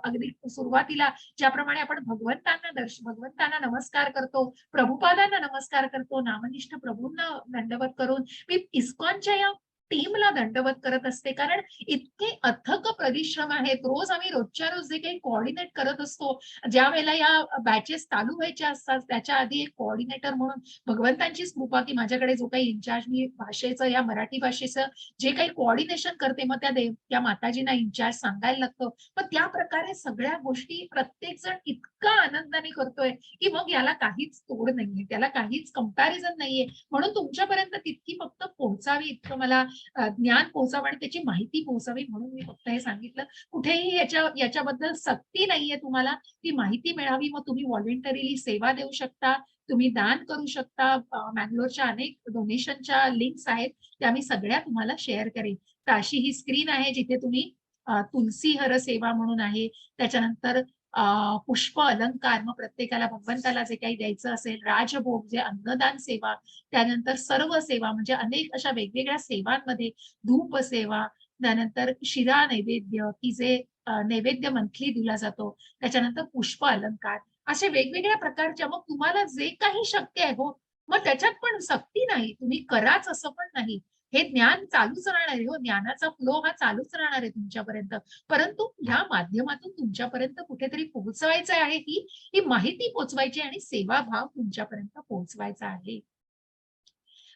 अगदी सुरुवातीला ज्याप्रमाणे आपण भगवंतांना नमस्कार करतो, प्रभुपादांना नमस्कार करतो, नामनिष्ठ प्रभूंना दंडवत करून मी इस्कॉनच्या या टीमला दंडवत करत असते. कारण इतके अथक परिश्रम आहेत. रोज आम्ही रोजच्या रोज जे काही कोऑर्डिनेट करत असतो, ज्या वेळेला या बॅचेस चालू व्हायच्या असतात, त्याच्या आधी एक कोऑर्डिनेटर म्हणून भगवंतांचीच कृपा, की माझ्याकडे जो काही इन्चार्ज, मी भाषेचं, या मराठी भाषेचं जे काही कोऑर्डिनेशन करते, मग त्या माताजींना इन्चार्ज सांगायला लागतं. पण त्या प्रकारे सगळ्या गोष्टी प्रत्येक जण इतका आनंदाने करतोय, की मग याला काहीच तोड नाहीये, त्याला काहीच कंपॅरिझन नाहीये. म्हणून तुमच्यापर्यंत तितकी फक्त पोहोचावी, इतकं मला ज्ञान पोहोचावं आणि त्याची माहिती पोहोचावी, म्हणून मी फक्त हे सांगितलं. कुठेही याच्याबद्दल सक्ती नाहीये तुम्हाला, ती माहिती मिळावी. मग तुम्ही व्हॉलेंटरीली सेवा देऊ शकता, तुम्ही दान करू शकता. मँगलोरच्या अनेक डोनेशनच्या लिंक्स आहेत, त्या मी सगळ्या तुम्हाला शेअर करेन. तर अशी ही स्क्रीन आहे, जिथे तुम्ही तुलसीहर सेवा म्हणून आहे. त्याच्यानंतर पुष्प अलंकार, मग प्रत्येकाला भगवंताला जे काही द्यायचं असेल, राजभोग जे अन्नदान सेवा, त्यानंतर सर्व सेवा म्हणजे अनेक अशा वेगवेगळ्या सेवांमध्ये धूप सेवा, त्यानंतर शिरा नैवेद्य की जे नैवेद्य मंथली दिला जातो, त्याच्यानंतर पुष्प अलंकार, असे वेगवेगळ्या प्रकारच्या. मग तुम्हाला जे काही शक्य आहे हो, मग त्याच्यात पण सक्ती नाही, तुम्ही कराच असं पण नाही. हे ज्ञान चालूच राहणार आहे हो, ज्ञानाचा फ्लो हा चालूच राहणार आहे तुमच्यापर्यंत. परंतु ह्या माध्यमातून तुमच्यापर्यंत कुठेतरी पोहोचवायचं आहे, ही माहिती पोहोचवायची आणि सेवाभाव तुमच्यापर्यंत पोहोचवायचा आहे.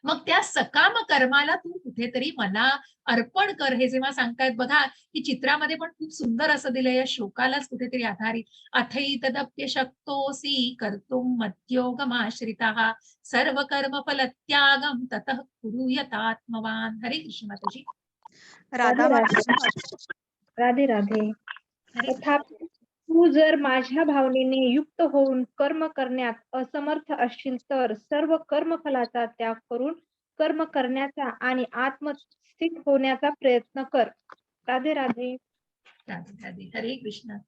मग त्या सकाम कर्माला तू कुठेतरी मला अर्पण कर, हे जेव्हा सांगतायत बघा, की चित्रामध्ये पण खूप सुंदर असं दिलंय, या श्लोकालाच कुठेतरी आधारित. अथैतदप्य शक्तोसी कर्तुम मध्योगमाश्रितः सर्व कर्म फल त्यागम ततः कुरु यतात्मवान. हरे कृष्ण माताजी. राधा माता. राधे राधे. हरे तथापि तू जर माझ्या भावनेने युक्त होऊन कर्म करण्यात असमर्थ असशील तर सर्व कर्मफलाचा त्याग करून कर्म करण्याचा आणि आत्मस्थित होण्याचा प्रयत्न कर. राधे राधे. राधे राधे. हरे कृष्ण.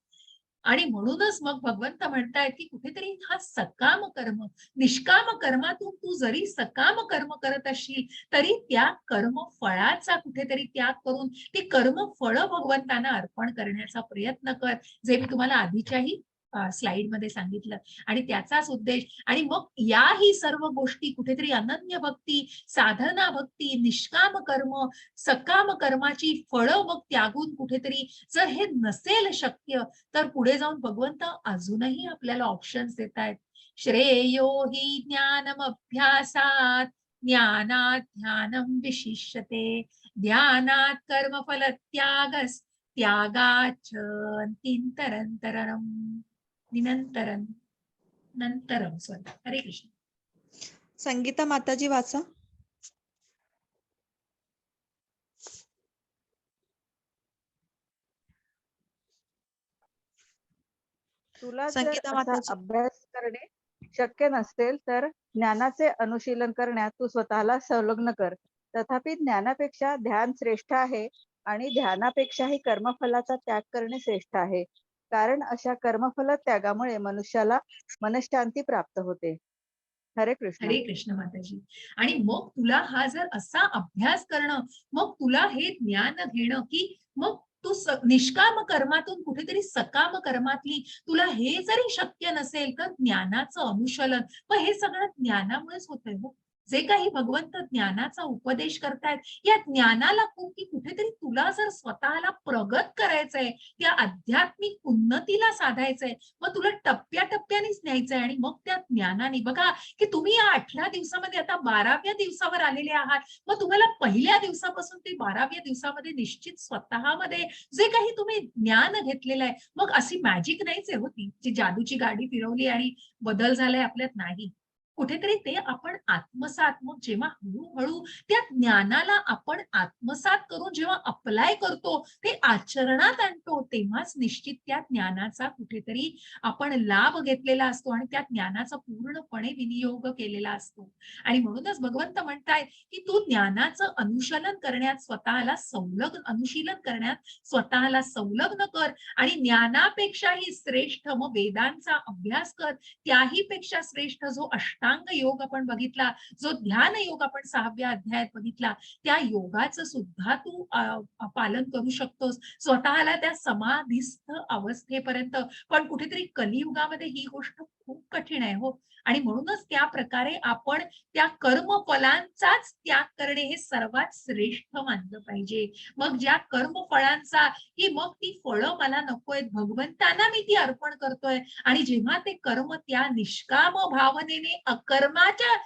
आणि म्हणूनच मग भगवंत म्हणतायत की कुठेतरी हा सकाम कर्म, निष्काम कर्मातून तू जरी सकाम कर्म करत असशील तरी त्या कर्म फळाचा कुठेतरी त्याग करून ती कर्म फळ भगवंतांना अर्पण करण्याचा प्रयत्न कर, जे मी तुम्हाला आधीच्याही स्लाइड मध्ये सांगितलं. आणि त्याचाच उद्देश, आणि मग याही सर्व गोष्टी कुठेतरी अनन्य भक्ती, साधना भक्ती, निष्काम कर्म, सकाम कर्माची फळं मग त्यागून कुठेतरी जर हे नसेल शक्य, तर पुढे जाऊन भगवंत अजूनही आपल्याला ऑप्शन्स देत आहेत. श्रेयो हि ज्ञानम अभ्यासात ज्ञानात ध्यानम विशिष्यते ध्यानात कर्मफल त्यागस त्यागाच निरंतरम निरंतरम नंतरम. हरे कृष्ण. संगीता माताजी वाचा. तुला जर संगीता असा माताजी. अभ्यास करणे शक्य नसेल तर ज्ञानाचे अनुशीलन करण्यात तू स्वतःला संलग्न कर. तथापि ज्ञानापेक्षा ध्यान श्रेष्ठ आहे आणि ध्यानापेक्षाही कर्मफलाचा त्याग करणे श्रेष्ठ आहे. कारण अशा कर्मफल त्यागामुळे मनुष्याला मनःशांती प्राप्त होते. हरे कृष्ण. हरे कृष्ण माताजी. आणि मग तुला हा जर असा अभ्यास करणं, मग तुला हे ज्ञान घेणं की मग तू निष्काम कर्मातून कुठेतरी सकाम कर्मातली तुला हे जरी शक्य नसेल तर ज्ञानाचं अनुशलन, मग हे सगळं ज्ञानामुळेच होतंय हो. जे काही भगवंत ज्ञानाचा उपदेश करतायत, या ज्ञानाला की कुठेतरी तुला जर स्वतःला प्रगत करायचंय, त्या आध्यात्मिक उन्नतीला साधायचंय, मग तुला टप्प्याटप्प्यानेच न्यायचंय. आणि मग त्या ज्ञानाने बघा की तुम्ही या 18 दिवसामध्ये आता 12व्या दिवसावर आलेले आहात, मग तुम्हाला पहिल्या दिवसापासून ते 12व्या दिवसामध्ये निश्चित स्वतःमध्ये जे काही तुम्ही ज्ञान घेतलेलं आहे, मग अशी मॅजिक नाहीच आहे होती जी जादूची गाडी फिरवली आणि बदल झालाय आपल्यात, नाही. कुठेतरी ते आपण आत्मसात, मग जेव्हा हळूहळू त्या ज्ञानाला आपण आत्मसात करून जेव्हा अप्लाय करतो, ते आचरणात आणतो, तेव्हाच निश्चित त्या ज्ञानाचा कुठेतरी आपण लाभ घेतलेला असतो आणि त्या ज्ञानाचा पूर्णपणे विनियोग केलेला असतो. आणि म्हणूनच भगवंत म्हणतायत की तू ज्ञानाचं अनुशीलन करण्यात स्वतःला अनुशीलन करण्यात स्वतःला संलग्न कर आणि ज्ञानापेक्षाही श्रेष्ठ मग वेदांचा अभ्यास कर. त्याही पेक्षा श्रेष्ठ जो अष्टांग योग आपण बघितला, जो ध्यान योग आपण 6व्या अध्यायात बघितला, त्या योगाचं सुद्धा तू पालन करू शकतोस स्वतःला त्या समाधिस्थ अवस्थेपर्यंत. पण कुठेतरी कलियुगामध्ये ही गोष्ट खूप कठीण आहे हो. आणि म्हणूनच त्या प्रकारे आपण त्या कर्मफलांचाच त्याग करणे हे सर्वात श्रेष्ठ मानलं पाहिजे. मग ज्या कर्मफळांचा की मग ती फळं मला नकोय, भगवंतांना मी ती अर्पण करतोय. आणि जेव्हा ते कर्म त्या निष्काम भावनेने अकर्माच्या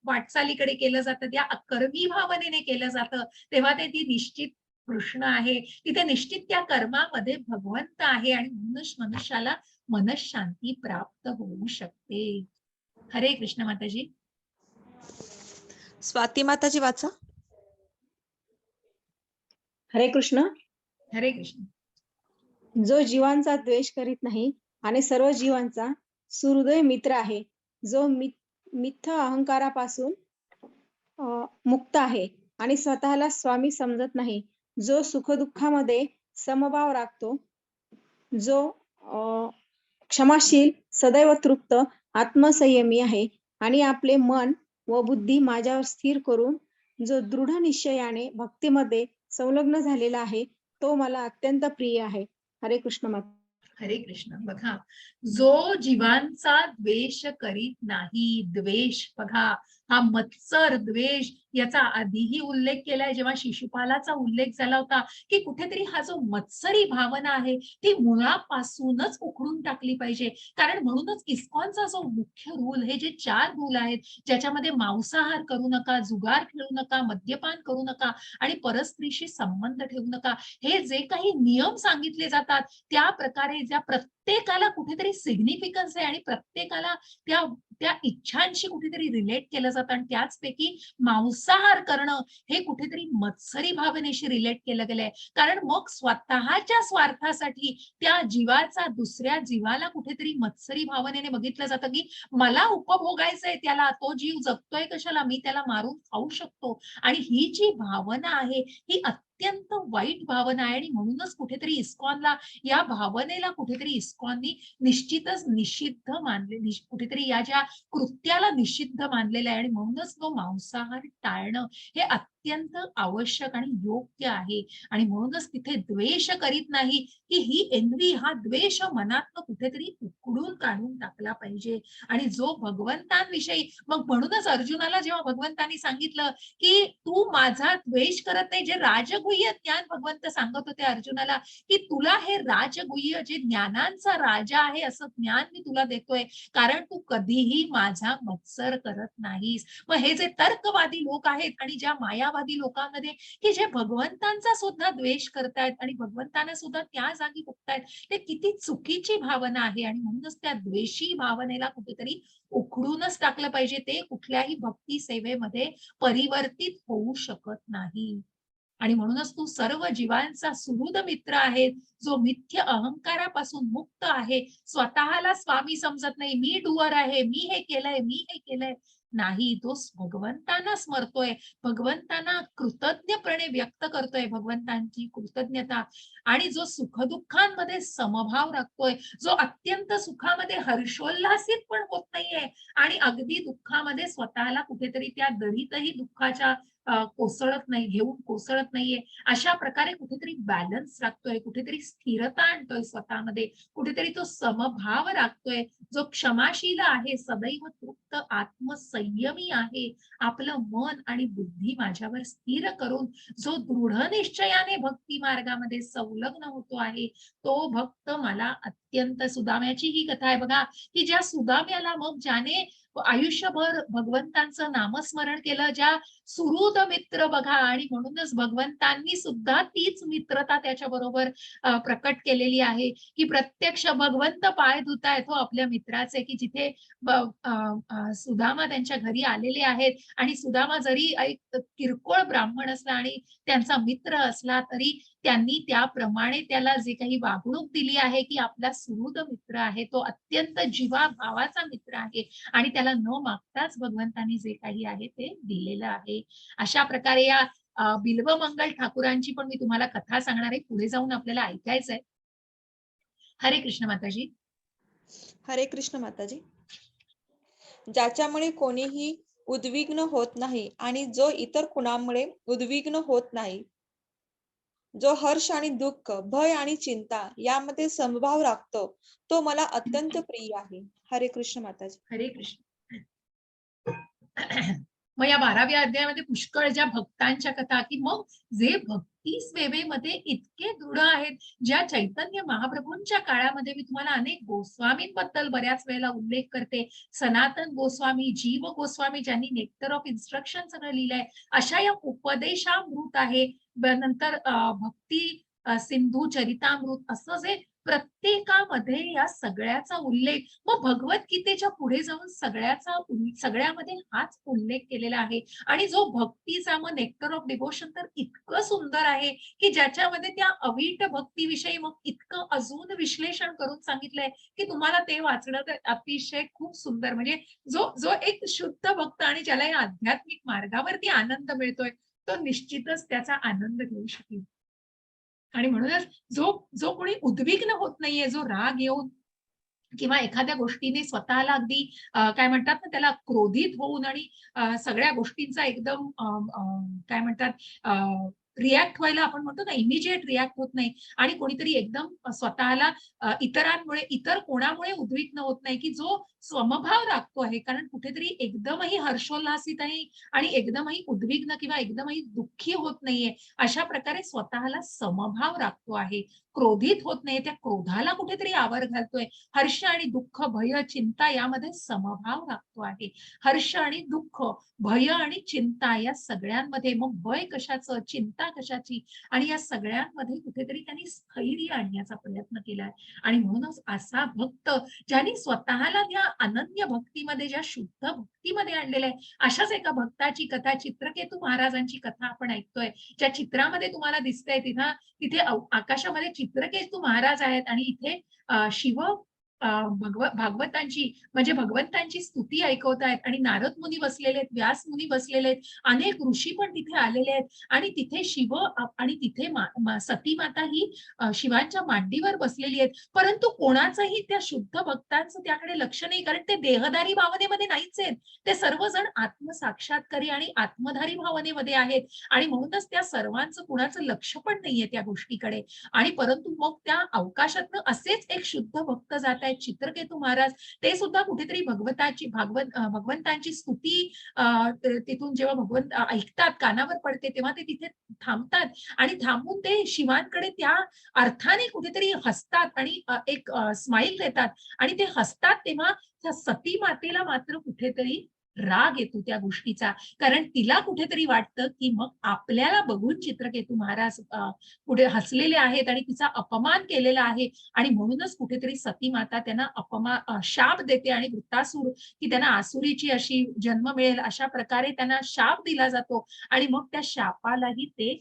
वाटचालीकडे केलं जातं, त्या अकर्मी भावनेने केलं जातं, तेव्हा ते ती निश्चित कृष्ण आहे, तिथे निश्चित त्या कर्मामध्ये भगवंत आहे आणि म्हणूनच मनुष्याला मनःशांती प्राप्त होऊ शकते. हरे कृष्ण माताजी. स्वाती माताजी वाचा. हरे कृष्ण. हरे कृष्ण. जो जीवांचा द्वेष करीत नाही आणि सर्व जीवांचा सुहृदय मित्र आहे, जो मिथ्या अहंकारापासून मुक्त आहे आणि स्वतःला स्वामी समजत नाही, जो सुखदुःखामध्ये समभाव राखतो, जो क्षमाशील, सदैव तृप्त, आत्मसंयमी आहे आणि आपले मन व बुद्धी माझ्यावर स्थिर करून जो दृढ निश्चयाने भक्तीमध्ये संलग्न झालेला आहे, तो मला अत्यंत प्रिय आहे. हरे कृष्ण माता. हरे कृष्ण. बघा, जो जीवांचा द्वेष करीत नाही, द्वेष बघा, हा मत्सर द्वेष याचा आधीही उल्लेख केलाय जेव्हा शिशुपालाचा उल्लेख झाला होता, की कुठेतरी हा जो मत्सरी भावना आहे ती मुळापासूनच उखडून टाकली पाहिजे. कारण म्हणूनच इस्कॉनचा जो मुख्य रूल, हे जे 4 रूल आहेत, ज्याच्यामध्ये मांसाहार करू नका, जुगार खेळू नका, मद्यपान करू नका आणि परस्त्रीशी संबंध ठेवू नका, हे जे काही नियम सांगितले जातात त्या प्रकारे ज्या प्रत्येकाला कुठेतरी सिग्निफिकन्स आहे आणि प्रत्येकाला त्या त्या इच्छांशी कुठेतरी रिलेट केलं जातं आणि त्याचपैकी मांसाहार करणं हे कुठेतरी मत्सरी भावनेशी रिलेट केलं गेलंय. कारण मग स्वतःच्या स्वार्थासाठी त्या जीवाचा दुसऱ्या जीवाला कुठेतरी मत्सरी भावनेने बघितलं जातं, की मला उपभोगायचंय त्याला, तो जीव जगतोय कशाला, मी त्याला मारून खाऊ शकतो. आणि ही जी भावना आहे ही अत्यंत वाईट भावना आहे आणि म्हणूनच कुठेतरी इस्कॉनला या भावनेला कुठेतरी इस्कॉननी निश्चितच निषिद्ध मानले, कुठेतरी या ज्या कृत्याला निषिद्ध मानलेलं आहे आणि म्हणूनच तो मांसाहार टाळणं हे अत्यंत आवश्यक आणि योग्य आहे. आणि म्हणूनच तिथे द्वेष करीत नाही, की ही एन्वी, हा द्वेष मनातनं कुठेतरी उकडून काढून टाकला पाहिजे. आणि जो भगवंतांविषयी, मग म्हणूनच अर्जुनाला जेव्हा भगवंतांनी सांगितलं की तू माझा द्वेष करत नाही, जे राजगुह्य ज्ञान भगवंत सांगत होते अर्जुनाला, की तुला हे राजगुह्य जे ज्ञानांचा राजा आहे असं ज्ञान मी तुला देतोय, कारण तू कधीही माझा मत्सर करत नाहीस. मग हे जे तर्कवादी लोक आहेत आणि ज्या मायावादी लोकांमध्ये की जे भगवंतांचा सुद्धा द्वेष करतायत आणि भगवंतांना सुद्धा त्या जागी बघतायत, ते किती चुकीची भावना आहे. आणि म्हणूनच त्या द्वेषी भावनेला कुठेतरी उखडूनच टाकलं पाहिजे. ते कुठल्याही भक्ती सेवेमध्ये परिवर्तित होऊ शकत नाही. आणि म्हणूनच तू सर्व जीवांचा सुहृद मित्र आहे, जो मिथ्य अहंकारापासून मुक्त आहे, स्वतःला स्वामी समजत नाही, मी डुअर आहे, मी हे केलंय, मी हे केलंय. नाही, तो भगवंतांना स्मरतोय, भगवंतांना कृतज्ञपणे व्यक्त करतोय भगवंतांची कृतज्ञता. आणि जो सुखदुःखांमध्ये समभाव राखतोय, जो अत्यंत सुखामध्ये हर्षोल्लासित पण होत नाहीये आणि अगदी दुःखामध्ये स्वतःला कुठेतरी त्या दरीतही दुःखाच्या कोसळत नाही, घेऊन कोसळत नाहीये, अशा प्रकारे कुठेतरी बॅलन्स राखतोय, कुठेतरी स्थिरता आणतोय स्वतःमध्ये, कुठेतरी तो समभाव राखतोय, जो क्षमाशील आहे, सदैव तृप्त, आत्मसंयमी आहे, आपलं मन आणि बुद्धी माझ्यावर स्थिर करून जो दृढ निश्चयाने भक्ती मार्गामध्ये संलग्न होतो आहे, तो भक्त मला अत्यंत. सुदाम्याची ही कथा आहे बघा, की ज्या सुदाम्याला मग ज्याने आयुष्यभर भगवंतांचं नामस्मरण केलं, ज्या सुहृद मित्र बघा, आणि म्हणूनच भगवंतांनी सुद्धा तीच मित्रता त्याच्या बरोबर प्रकट केलेली आहे, की प्रत्यक्ष भगवंत पाय धुतायत हो आपल्या मित्राचे, की जिथे सुदामा त्यांच्या घरी आलेले आहेत आणि सुदामा जरी एक किरकोळ ब्राह्मण असला आणि त्यांचा मित्र असला तरी त्यांनी त्याप्रमाणे त्याला जे काही वागणूक दिली आहे, की आपला सुहृद मित्र आहे, तो अत्यंत जीवाभावाचा मित्र आहे आणि त्याला न मागताच भगवंतांनी जे काही आहे ते दिलेलं आहे. अशा प्रकारे या बिल्वमंगल ठाकूरांची पण मी तुम्हाला कथा सांगणार आहे, पुढे जाऊन आपल्याला ऐकायचंय. हरे कृष्ण माताजी. हरे कृष्ण माताजी. ज्याच्यामुळे कोणीही उद्विग्न होत नाही आणि जो इतर कुणामुळे उद्विग्न होत नाही, जो हर्ष आणि दुःख, भय आणि चिंता यामध्ये समभाव राखतो, तो मला अत्यंत प्रिय आहे. हरे कृष्ण माताजी. हरे कृष्ण. मग या 12व्या अध्यायामध्ये पुष्कळ ज्या भक्तांच्या कथा, की मग जे भक्ती सेवेमध्ये इतके दृढ आहेत, ज्या चैतन्य महाप्रभूंच्या काळामध्ये मी तुम्हाला अनेक गोस्वामींबद्दल बऱ्याच वेळेला उल्लेख करते, सनातन गोस्वामी, जीव गोस्वामी, ज्यांनी नेक्टर ऑफ इन्स्ट्रक्शन सगळं लिहिलंय, अशा या उपदेशामृत आहे, नंतर भक्ती सिंधू चरितामृत, असं जे प्रत्येकामध्ये या सगळ्याचा उल्लेख, मग भगवद्गीतेच्या पुढे जाऊन सगळ्यामध्ये हाच उल्लेख केलेला आहे. आणि जो भक्तीचा मग नेक्टर ऑफ डिव्होशन तर इतकं सुंदर आहे, की ज्याच्यामध्ये त्या अवीट भक्तीविषयी मग इतकं अजून विश्लेषण करून सांगितलंय, की तुम्हाला ते वाचणं तर अतिशय खूप सुंदर, म्हणजे जो जो एक शुद्ध भक्त आणि ज्याला या आध्यात्मिक मार्गावरती आनंद मिळतोय, तो निश्चितच त्याचा आनंद घेऊ शकेल. आणि म्हणूनच जो जो कोणी उद्विग्न होत नाहीये, जो राग येऊन किंवा एखाद्या गोष्टीने स्वतःला अगदी काय म्हणतात ना त्याला क्रोधित होऊन आणि सगळ्या गोष्टींचा एकदम काय म्हणतात रिॲक्ट व्हायला आपण म्हणतो ना इमिजिएट रिॲक्ट होत नाही आणि कोणीतरी एकदम स्वतःला इतरांमुळे इतर कोणामुळे उद्विग्न होत नाही की जो समभाव राखतो आहे. कारण कुठेतरी एकदमही हर्षोल्लासित आहे आणि एकदमही उद्विग्न किंवा एकदमही दुःखी होत नाहीये. अशा प्रकारे स्वतःला समभाव राखतो आहे, क्रोधित होत नाही, त्या क्रोधाला कुठेतरी आवर घालतोय. हर्ष आणि दुःख, भय, चिंता यामध्ये समभाव राखतो आहे. हर्ष आणि दुःख, भय आणि चिंता या सगळ्यांमध्ये मग भय कशाचं, चिंता कशाची आणि या सगळ्यांमध्ये कुठेतरी त्यांनी स्थैर्य आणण्याचा प्रयत्न केलाय. आणि म्हणूनच असा भक्त ज्यांनी स्वतःला त्या अनन्य भक्तीमध्ये, ज्या शुद्ध भक्तीमध्ये आणलेलं आहे, अशाच एका भक्ताची कथा चित्रकेतू महाराजांची कथा आपण ऐकतोय. ज्या चित्रामध्ये तुम्हाला दिसतंय तिथे आकाशामध्ये चित्रकेतू महाराज आहेत आणि इथे शिव भागवतांची म्हणजे भगवंतांची स्तुती ऐकवत आहेत आणि नारद मुनी बसलेले आहेत, व्यास मुनी बसलेले आहेत, अनेक ऋषी पण तिथे आलेले आहेत आणि तिथे शिव आणि तिथे सती माता ही शिवांच्या मांडीवर बसलेली आहेत. परंतु कोणाचंही त्या शुद्ध भक्तांचं त्याकडे लक्ष नाही, कारण ते देहधारी भावनेमध्ये नाहीच आहेत. ते सर्वजण आत्मसाक्षात्कारी आणि आत्मधारी भावनेमध्ये आहेत आणि म्हणूनच त्या सर्वांचं कुणाचं लक्ष पण नाहीये त्या गोष्टीकडे. आणि परंतु मग त्या अवकाशातनं असेच एक शुद्ध भक्त जात आहेत, चित्रकेतू महाराज. ते सुद्धा कुठेतरी भगवंतांची स्तुती तिथून जेव्हा भगवंत ऐकतात, कानावर पडते, तेव्हा ते तिथे थांबतात आणि थांबून ते शिवांकडे त्या अर्थाने कुठेतरी हसतात आणि एक स्माईल देतात आणि ते हसतात. तेव्हा त्या सती मातेला मात्र कुठेतरी राग येतो त्या गोष्टीचा, कारण तिला कुठेतरी वाटतं की मग आपल्याला बघून चित्रकेतू महाराज पुढे हसलेले आहेत आणि तिचा अपमान केलेला आहे आणि म्हणूनच कुठेतरी सती माता त्यांना शाप देते आणि वृत्तासूर की त्यांना आसुरीची अशी जन्म मिळेल अशा प्रकारे त्यांना शाप दिला जातो आणि मग त्या शापालाही ते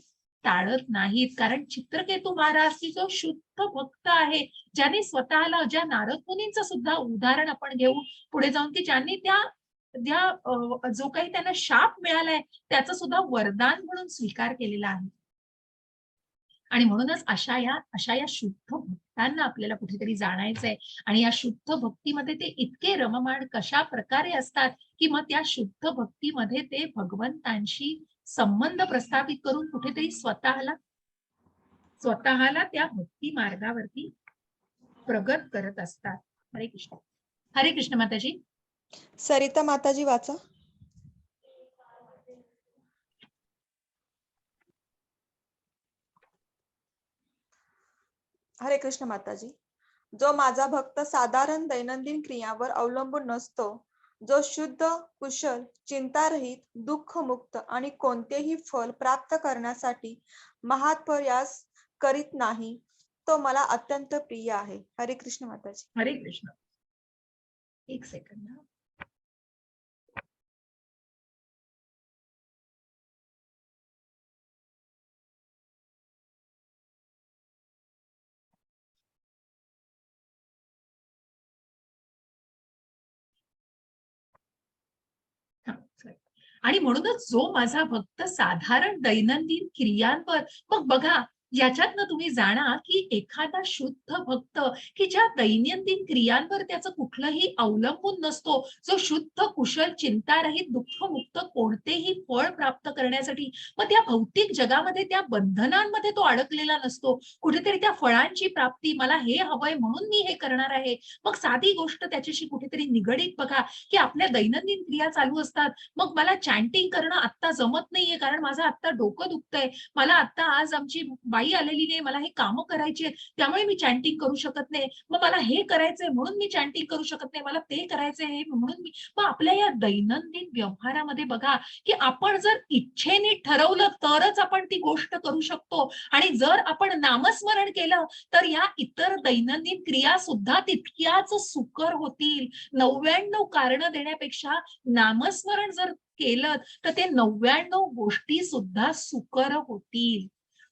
टाळत नाहीत. कारण चित्रकेतू महाराज की जो शुद्ध भक्त आहे, ज्याने स्वतःला, ज्या नारद मुनींचं सुद्धा उदाहरण आपण घेऊ पुढे जाऊन की ज्यांनी जो काही त्यांना शाप मिळालाय त्याचं सुद्धा वरदान म्हणून स्वीकार केलेला आहे. आणि म्हणूनच अशा या शुद्ध भक्तांना आपल्याला कुठेतरी जाणायचंय आणि या शुद्ध भक्तीमध्ये ते इतके रममाण कशा प्रकारे असतात की मग त्या शुद्ध भक्तीमध्ये ते भगवंतांशी संबंध प्रस्थापित करून कुठेतरी स्वतःला त्या भक्ती मार्गावरती प्रगत करत असतात. हरे कृष्ण. हरे कृष्ण माताजी. सरिता माताजी वाचा. हरे कृष्ण माताजी. जो माझा भक्त साधारण दैनंदिन क्रियांवर अवलंबून नसतो, जो शुद्ध, कुशल, चिंतारहित, दुःखमुक्त आणि कोणतेही फल प्राप्त करण्यासाठी महाप्रयास करीत नाही, तो मला अत्यंत प्रिय आहे. हरे कृष्ण माताजी. हरे कृष्ण. एक सेकंद. आणि म्हणूनच जो माझा भक्त साधारण दैनंदिन क्रियांवर, मग बघा याच्यातनं तुम्ही जाणा की एखादा शुद्ध भक्त की ज्या दैनंदिन क्रियांवर त्याचं कुठलंही अवलंबून नसतो, जो शुद्ध, कुशल, चिंतारहित, दुःखमुक्त कोणतेही फळ प्राप्त करण्यासाठी मग त्या भौतिक जगामध्ये त्या बंधनांमध्ये तो अडकलेला नसतो. कुठेतरी त्या फळांची प्राप्ती, मला हे हवंय म्हणून मी हे करणार आहे. मग साधी गोष्ट त्याच्याशी कुठेतरी निगडीत बघा की आपल्या दैनंदिन क्रिया चालू असतात. मग मला चॅन्टिंग करणं आत्ता जमत नाहीये कारण माझं आत्ता डोकं दुखतंय, मला आत्ता आज आमची बाई आलेली नाही, मला हे कामं करायची आहेत त्यामुळे मी चॅन्टिंग करू शकत नाही. मग मला हे करायचंय म्हणून मी चॅन्टिंग करू शकत नाही, मला ते करायचंय हे म्हणून मी. मग आपल्या या दैनंदिन व्यवहारामध्ये बघा की आपण जर इच्छेने ठरवलं तरच आपण ती गोष्ट करू शकतो आणि जर आपण नामस्मरण केलं तर या इतर दैनंदिन क्रिया सुद्धा तितक्याच सुकर होतील. 99 कारणं देण्यापेक्षा नामस्मरण जर केलं तर ते 99 गोष्टी सुद्धा सुकर होतील.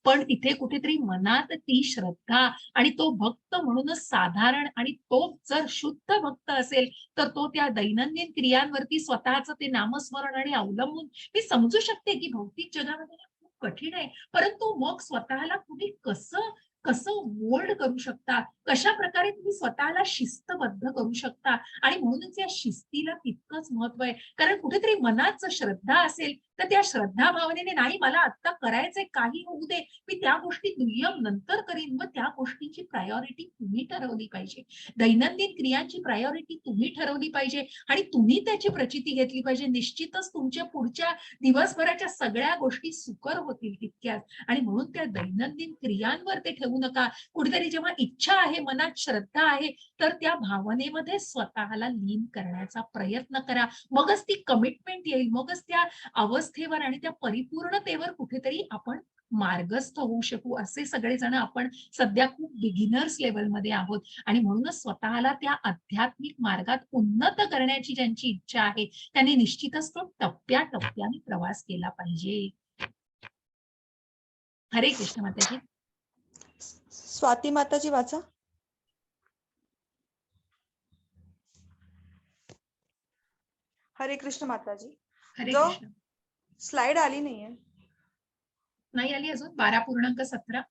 पण तिथे कुठेतरी मनात ती श्रद्धा आणि तो भक्त म्हणूनच साधारण आणि तो जर शुद्ध भक्त असेल तर तो त्या दैनंदिन क्रियांवरती स्वतःचं ते नामस्मरण आणि अवलंबून, मी समजू शकते की भौतिक जगामध्ये खूप कठीण आहे. परंतु मग स्वतःला तुम्ही कसं कसं मोल्ड करू शकता, कशा प्रकारे तुम्ही स्वतःला शिस्तबद्ध करू शकता. आणि म्हणूनच या शिस्तीला तितकंच महत्व आहे. कारण कुठेतरी मनात जर श्रद्धा असेल तर त्या श्रद्धा भावनेने नाही मला आता करायचंय काही होऊ दे, मी त्या गोष्टी दुय्यम नंतर करीन, मग त्या गोष्टीची प्रायोरिटी तुम्ही ठरवली पाहिजे. दैनंदिन क्रियांची प्रायोरिटी तुम्ही ठरवली पाहिजे आणि तुम्ही त्याची प्रचिती घेतली पाहिजे. निश्चितच तुमच्या पुढच्या दिवसभराच्या सगळ्या गोष्टी सुकर होतील तितक्याच. आणि म्हणून त्या दैनंदिन क्रियांवर ते ठेवू नका. कुठेतरी जेव्हा इच्छा आहे, मनात श्रद्धा आहे, तर त्या भावनेमध्ये स्वतःला लीन करण्याचा प्रयत्न करा. मगच ती कमिटमेंट येईल, मगच त्या अवस्थेवर आणि त्या परिपूर्णतेवर कुठेतरी आपण मार्गस्थ होऊ शकू. असे सगळेजण आपण सध्या खूप बिगिनर्स लेवलमध्ये आहोत आणि म्हणूनच स्वतःला त्या आध्यात्मिक मार्गात उन्नत करण्याची ज्यांची इच्छा आहे त्यांनी निश्चितच तो टप्प्याटप्प्याने प्रवास केला पाहिजे. हरे कृष्ण माताजी. स्वाती माताजी वाचा. हरे कृष्ण माताजी. हरे जो कृष्ण. स्लाइड आली नाहीये. नाही आली अजून. 12.17.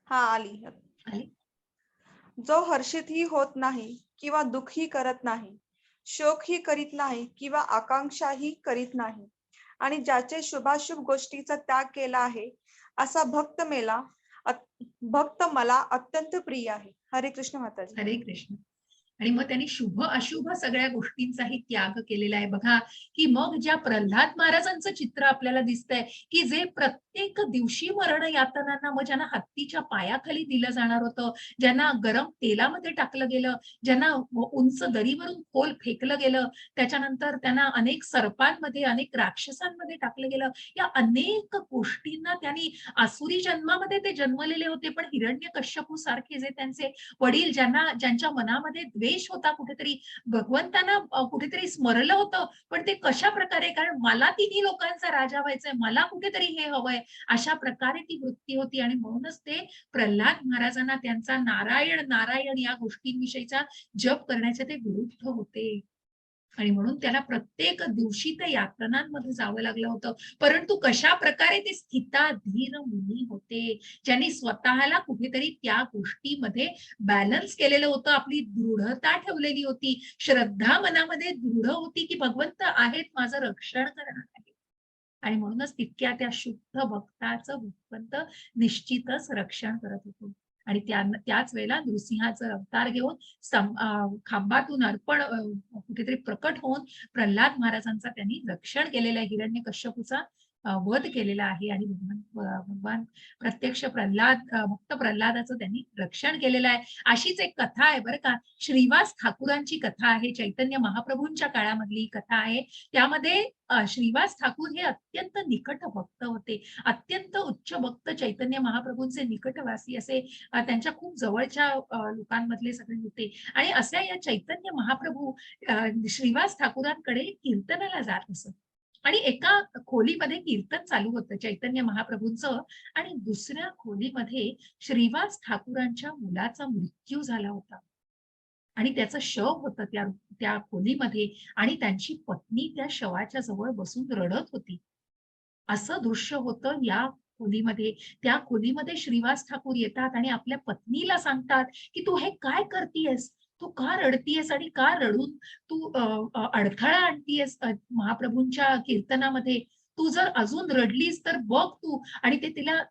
हा आली. आली. जो हर्षितही होत नाही किंवा दुःखही करत नाही, शोकही करीत नाही किंवा आकांक्षाही करीत नाही, आणि ज्याचे शुभाशुभ गोष्टीचा त्याग केला आहे, असा भक्त मला अत्यंत प्रिय आहे. हरे कृष्ण माताजी. हरे कृष्ण. आणि मग त्यांनी शुभ अशुभ सगळ्या गोष्टींचाही त्याग केलेला आहे. बघा की मग ज्या प्रल्हाद महाराजांचं चित्र आपल्याला दिसतंय की जे प्रत्येक दिवशी मरण यातनांना, मग ज्यांना हत्तीच्या पायाखाली दिलं जाणार होतं, ज्यांना गरम तेलामध्ये टाकलं गेलं, ज्यांना उंच दरीवरून खोल फेकलं गेलं, त्याच्यानंतर त्यांना अनेक सर्पांमध्ये, अनेक राक्षसांमध्ये टाकलं गेलं, या अनेक गोष्टींना त्यांनी आसुरी जन्मामध्ये ते जन्मलेले होते. पण हिरण्यकश्यपू सारखे जे त्यांचे वडील, ज्यांच्या मनामध्ये द्वेष होता, कुठेतरी भगवंतांना कुठेतरी स्मरलं होतं, पण ते कशा प्रकारे, कारण मला तिन्ही लोकांचा राजा व्हायचंय, मला कुठेतरी हे हवंय, अशा प्रकारे ती वृत्ती होती. आणि म्हणूनच ते प्रल्हाद महाराजांना त्यांचा नारायण नारायण या गोष्टींविषयीचा जप करण्याचे ते विरुद्ध होते. आणि म्हणून त्याला प्रत्येक दिवशी त्या यातनांमध्ये जावं लागलं होतं. परंतु कशा प्रकारे ते स्थिताधीर मुनी होते, ज्यांनी स्वतःला कुठेतरी त्या गोष्टीमध्ये बॅलन्स केलेलं होतं, आपली दृढता ठेवलेली होती, श्रद्धा मनामध्ये दृढ होती की भगवंत आहेत, माझं रक्षण करणार आहे. आणि म्हणूनच तितक्या त्या शुद्ध भक्ताचं भगवंत निश्चितच रक्षण करत होतो. आणि त्याच वेळेला नृसिंहाचा अवतार घेऊन खांबातून अर्पण कुठेतरी प्रकट होऊन प्रल्हाद महाराजांचा त्यांनी रक्षण केलेलं आहे, हिरण्यकश्यपूचा वध केलेला आहे. आणि भगवान प्रत्यक्ष भक्त प्रल्हादाचं त्यांनी रक्षण केलेलं आहे. अशीच एक कथा आहे बरं का, श्रीवास ठाकूरांची कथा आहे, चैतन्य महाप्रभूंच्या काळामधली कथा आहे. त्यामध्ये श्रीवास ठाकूर हे अत्यंत निकट भक्त होते, अत्यंत उच्च भक्त, चैतन्य महाप्रभूंचे निकटवासी असे, त्यांच्या खूप जवळच्या लोकांमधले सगळे होते. आणि अशा या चैतन्य महाप्रभू श्रीवास ठाकूरांकडे कीर्तनाला जात असत. आणि एका खोलीमध्ये कीर्तन चालू होतं चैतन्य महाप्रभूंचं, आणि दुसऱ्या खोलीमध्ये श्रीवास ठाकूरांच्या मुलाचा मृत्यू झाला होता आणि त्याचं शव होतं त्या खोलीमध्ये, आणि त्यांची पत्नी त्या शवाच्या जवळ बसून रडत होती. असं दृश्य होतं या खोलीमध्ये. त्या खोलीमध्ये श्रीवास ठाकूर येतात आणि आपल्या पत्नीला सांगतात की तू हे काय करतीयस, तू का रडतीयस आणि का रडून तू अडथळा आणतीयस महाप्रभूंच्या कीर्तनामध्ये. तू जर अजून रडलीस तर बघ तू. आणि ते तिला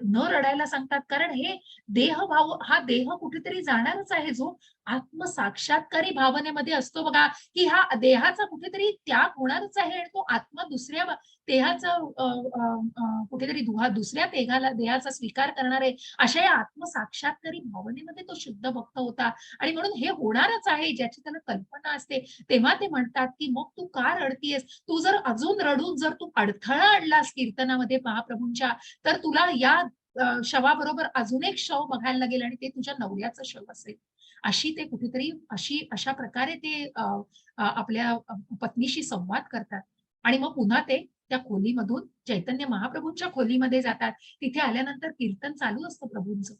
न रडायला सांगतात, कारण हे देहभाव, हा देह कुठेतरी जाणारच आहे. जो आत्मसाक्षात्कारी भावनेमध्ये असतो बघा, की हा देहाचा कुठेतरी त्याग होणारच आहे आणि तो आत्मा दुसऱ्या देहाचा कुठेतरी दुसऱ्या देहाचा स्वीकार करणार आहे, अशा या आत्मसाक्षात्कारी भावनेमध्ये तो शुद्ध भक्त होता. आणि म्हणून हे होणारच आहे ज्याची त्याला कल्पना असते. तेव्हा ते म्हणतात की मग तू का रडतीयस, तू जर अजून रडून जर तू अडथळा आणलास कीर्तनामध्ये महाप्रभूंच्या, तर तुला या शवाबरोबर अजून एक शव बघायला लागेल आणि ते तुझ्या नवऱ्याचं शव असेल. अशी ते कुठेतरी अशा प्रकारे ते आपल्या पत्नीशी संवाद करतात. आणि मग पुन्हा ते त्या खोलीमधून चैतन्य महाप्रभूंच्या खोलीमध्ये जातात. तिथे आल्यानंतर कीर्तन चालू असतं प्रभूंचं,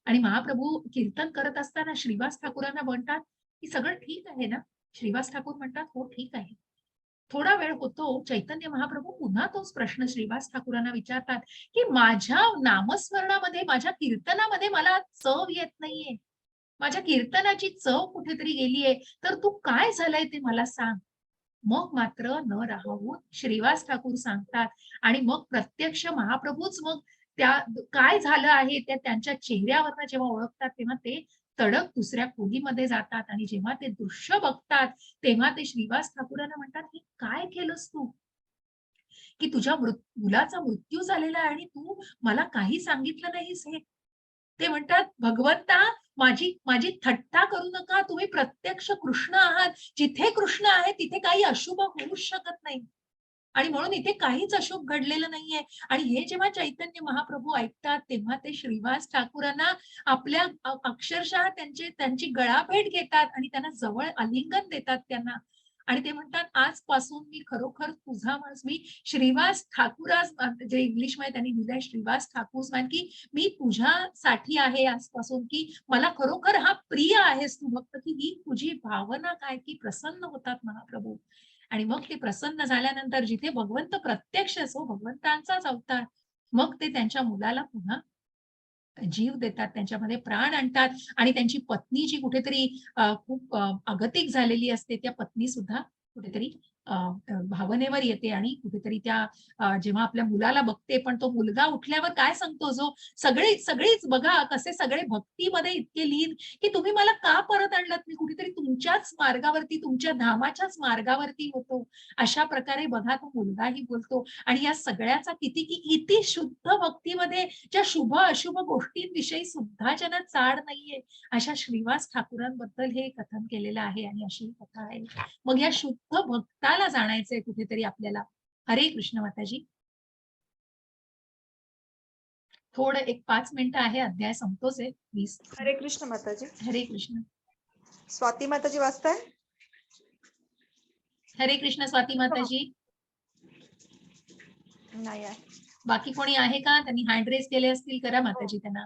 आणि महाप्रभू कीर्तन करत असताना श्रीवास ठाकूरांना म्हणतात की सगळं ठीक आहे ना. श्रीवास ठाकूर म्हणतात हो ठीक आहे. थोडा वेळ होतो, चैतन्य महाप्रभू पुन्हा तोच प्रश्न श्रीवास ठाकूरांना विचारतात, की माझ्या नामस्मरणामध्ये, माझ्या कीर्तनामध्ये मला चव येत नाहीये. माझ्या कीर्तनाची चव कुठेतरी गेलीये, तर तू काय झालंय ते मला सांग. मग मात्र न राहून श्रीवास ठाकूर सांगतात आणि मग प्रत्यक्ष महाप्रभूच मग त्या काय झालं आहे त्या त्यांच्या चेहऱ्यावरनं जेव्हा ओळखतात, तेव्हा ते तडक दुसऱ्या खोलीमध्ये जातात आणि जेव्हा ते दृश्य बघतात, तेव्हा ते श्रीवास ठाकूरांना म्हणतात, "हे काय केलंस तू? की तुझ्या मुलाचा मृत्यू झालेला आहे आणि तू मला काही सांगितलं नाहीस हे." ते म्हणतात, "भगवंता, माझी माझी थट्टा करू नका. तुम्ही प्रत्यक्ष कृष्ण आहात. जिथे कृष्ण आहे तिथे काही अशुभ होऊच शकत नाही. आणि म्हणून इथे काहीच अशुभ घडलेलं नाहीये." आणि हे जेव्हा चैतन्य महाप्रभू ऐकतात, तेव्हा ते श्रीवास ठाकूरांना आपल्या अक्षरशः त्यांची गळाभेट घेतात आणि त्यांना जवळ आलिंगन देतात त्यांना. आणि ते म्हणतात, "आजपासून मी खरोखर तुझा माणूस." मी श्रीवास ठाकूरास जे इंग्लिशमध्ये त्यांनी लिहिलंय, श्रीवास ठाकूर मॅन, की मी तुझ्यासाठी आहे आजपासून, की मला खरोखर हा प्रिय आहेस तू भक्त, की ही तुझी भावना काय, की प्रसन्न होतात महाप्रभू. आणि मग ते प्रसन्न झाल्यानंतर जिथे भगवंत प्रत्यक्ष असो, भगवंतांचाच अवतार, मग ते त्यांच्या मुलाला पुन्हा जीव देतात, त्यांच्यामध्ये प्राण आणतात आणि त्यांची पत्नी जी कुठेतरी खूप अगतिक झालेली असते, त्या पत्नी सुद्धा कुठेतरी भावनेवर येते आणि कुठेतरी त्या जेव्हा आपल्या मुलाला बघते, पण तो मुलगा उठल्यावर काय सांगतो, जो सगळीच बघा कसे सगळे भक्तीमध्ये इतके लीन, की तुम्ही मला का परत आणलात? मी कुठेतरी तुमच्याच मार्गावरती, तुमच्या धामाच्याच मार्गावरती होतो. अशा प्रकारे बघा तो मुलगाही बोलतो आणि या सगळ्याचा किती की इति शुद्ध भक्तीमध्ये ज्या शुभ अशुभ गोष्टींविषयी सुद्धा ज्यांना चाड नाहीये, अशा श्रीवास ठाकूरांबद्दल हे कथन केलेलं आहे आणि अशी ही कथा आहे. मग या शुद्ध भक्ताला जाणायचंय कुठेतरी आपल्याला. हरे कृष्ण माताजी. थोडं एक 5 मिनिटं आहे, अध्याय संपतोच आहे. 20. हरे कृष्ण माताजी. हरे कृष्ण. स्वाती माताजी वाचताय? हरे कृष्ण स्वाती माताजी. नाही आहे. बाकी कोणी आहे का? त्यांनी हँड रेज केले असतील, करा माताजी त्यांना.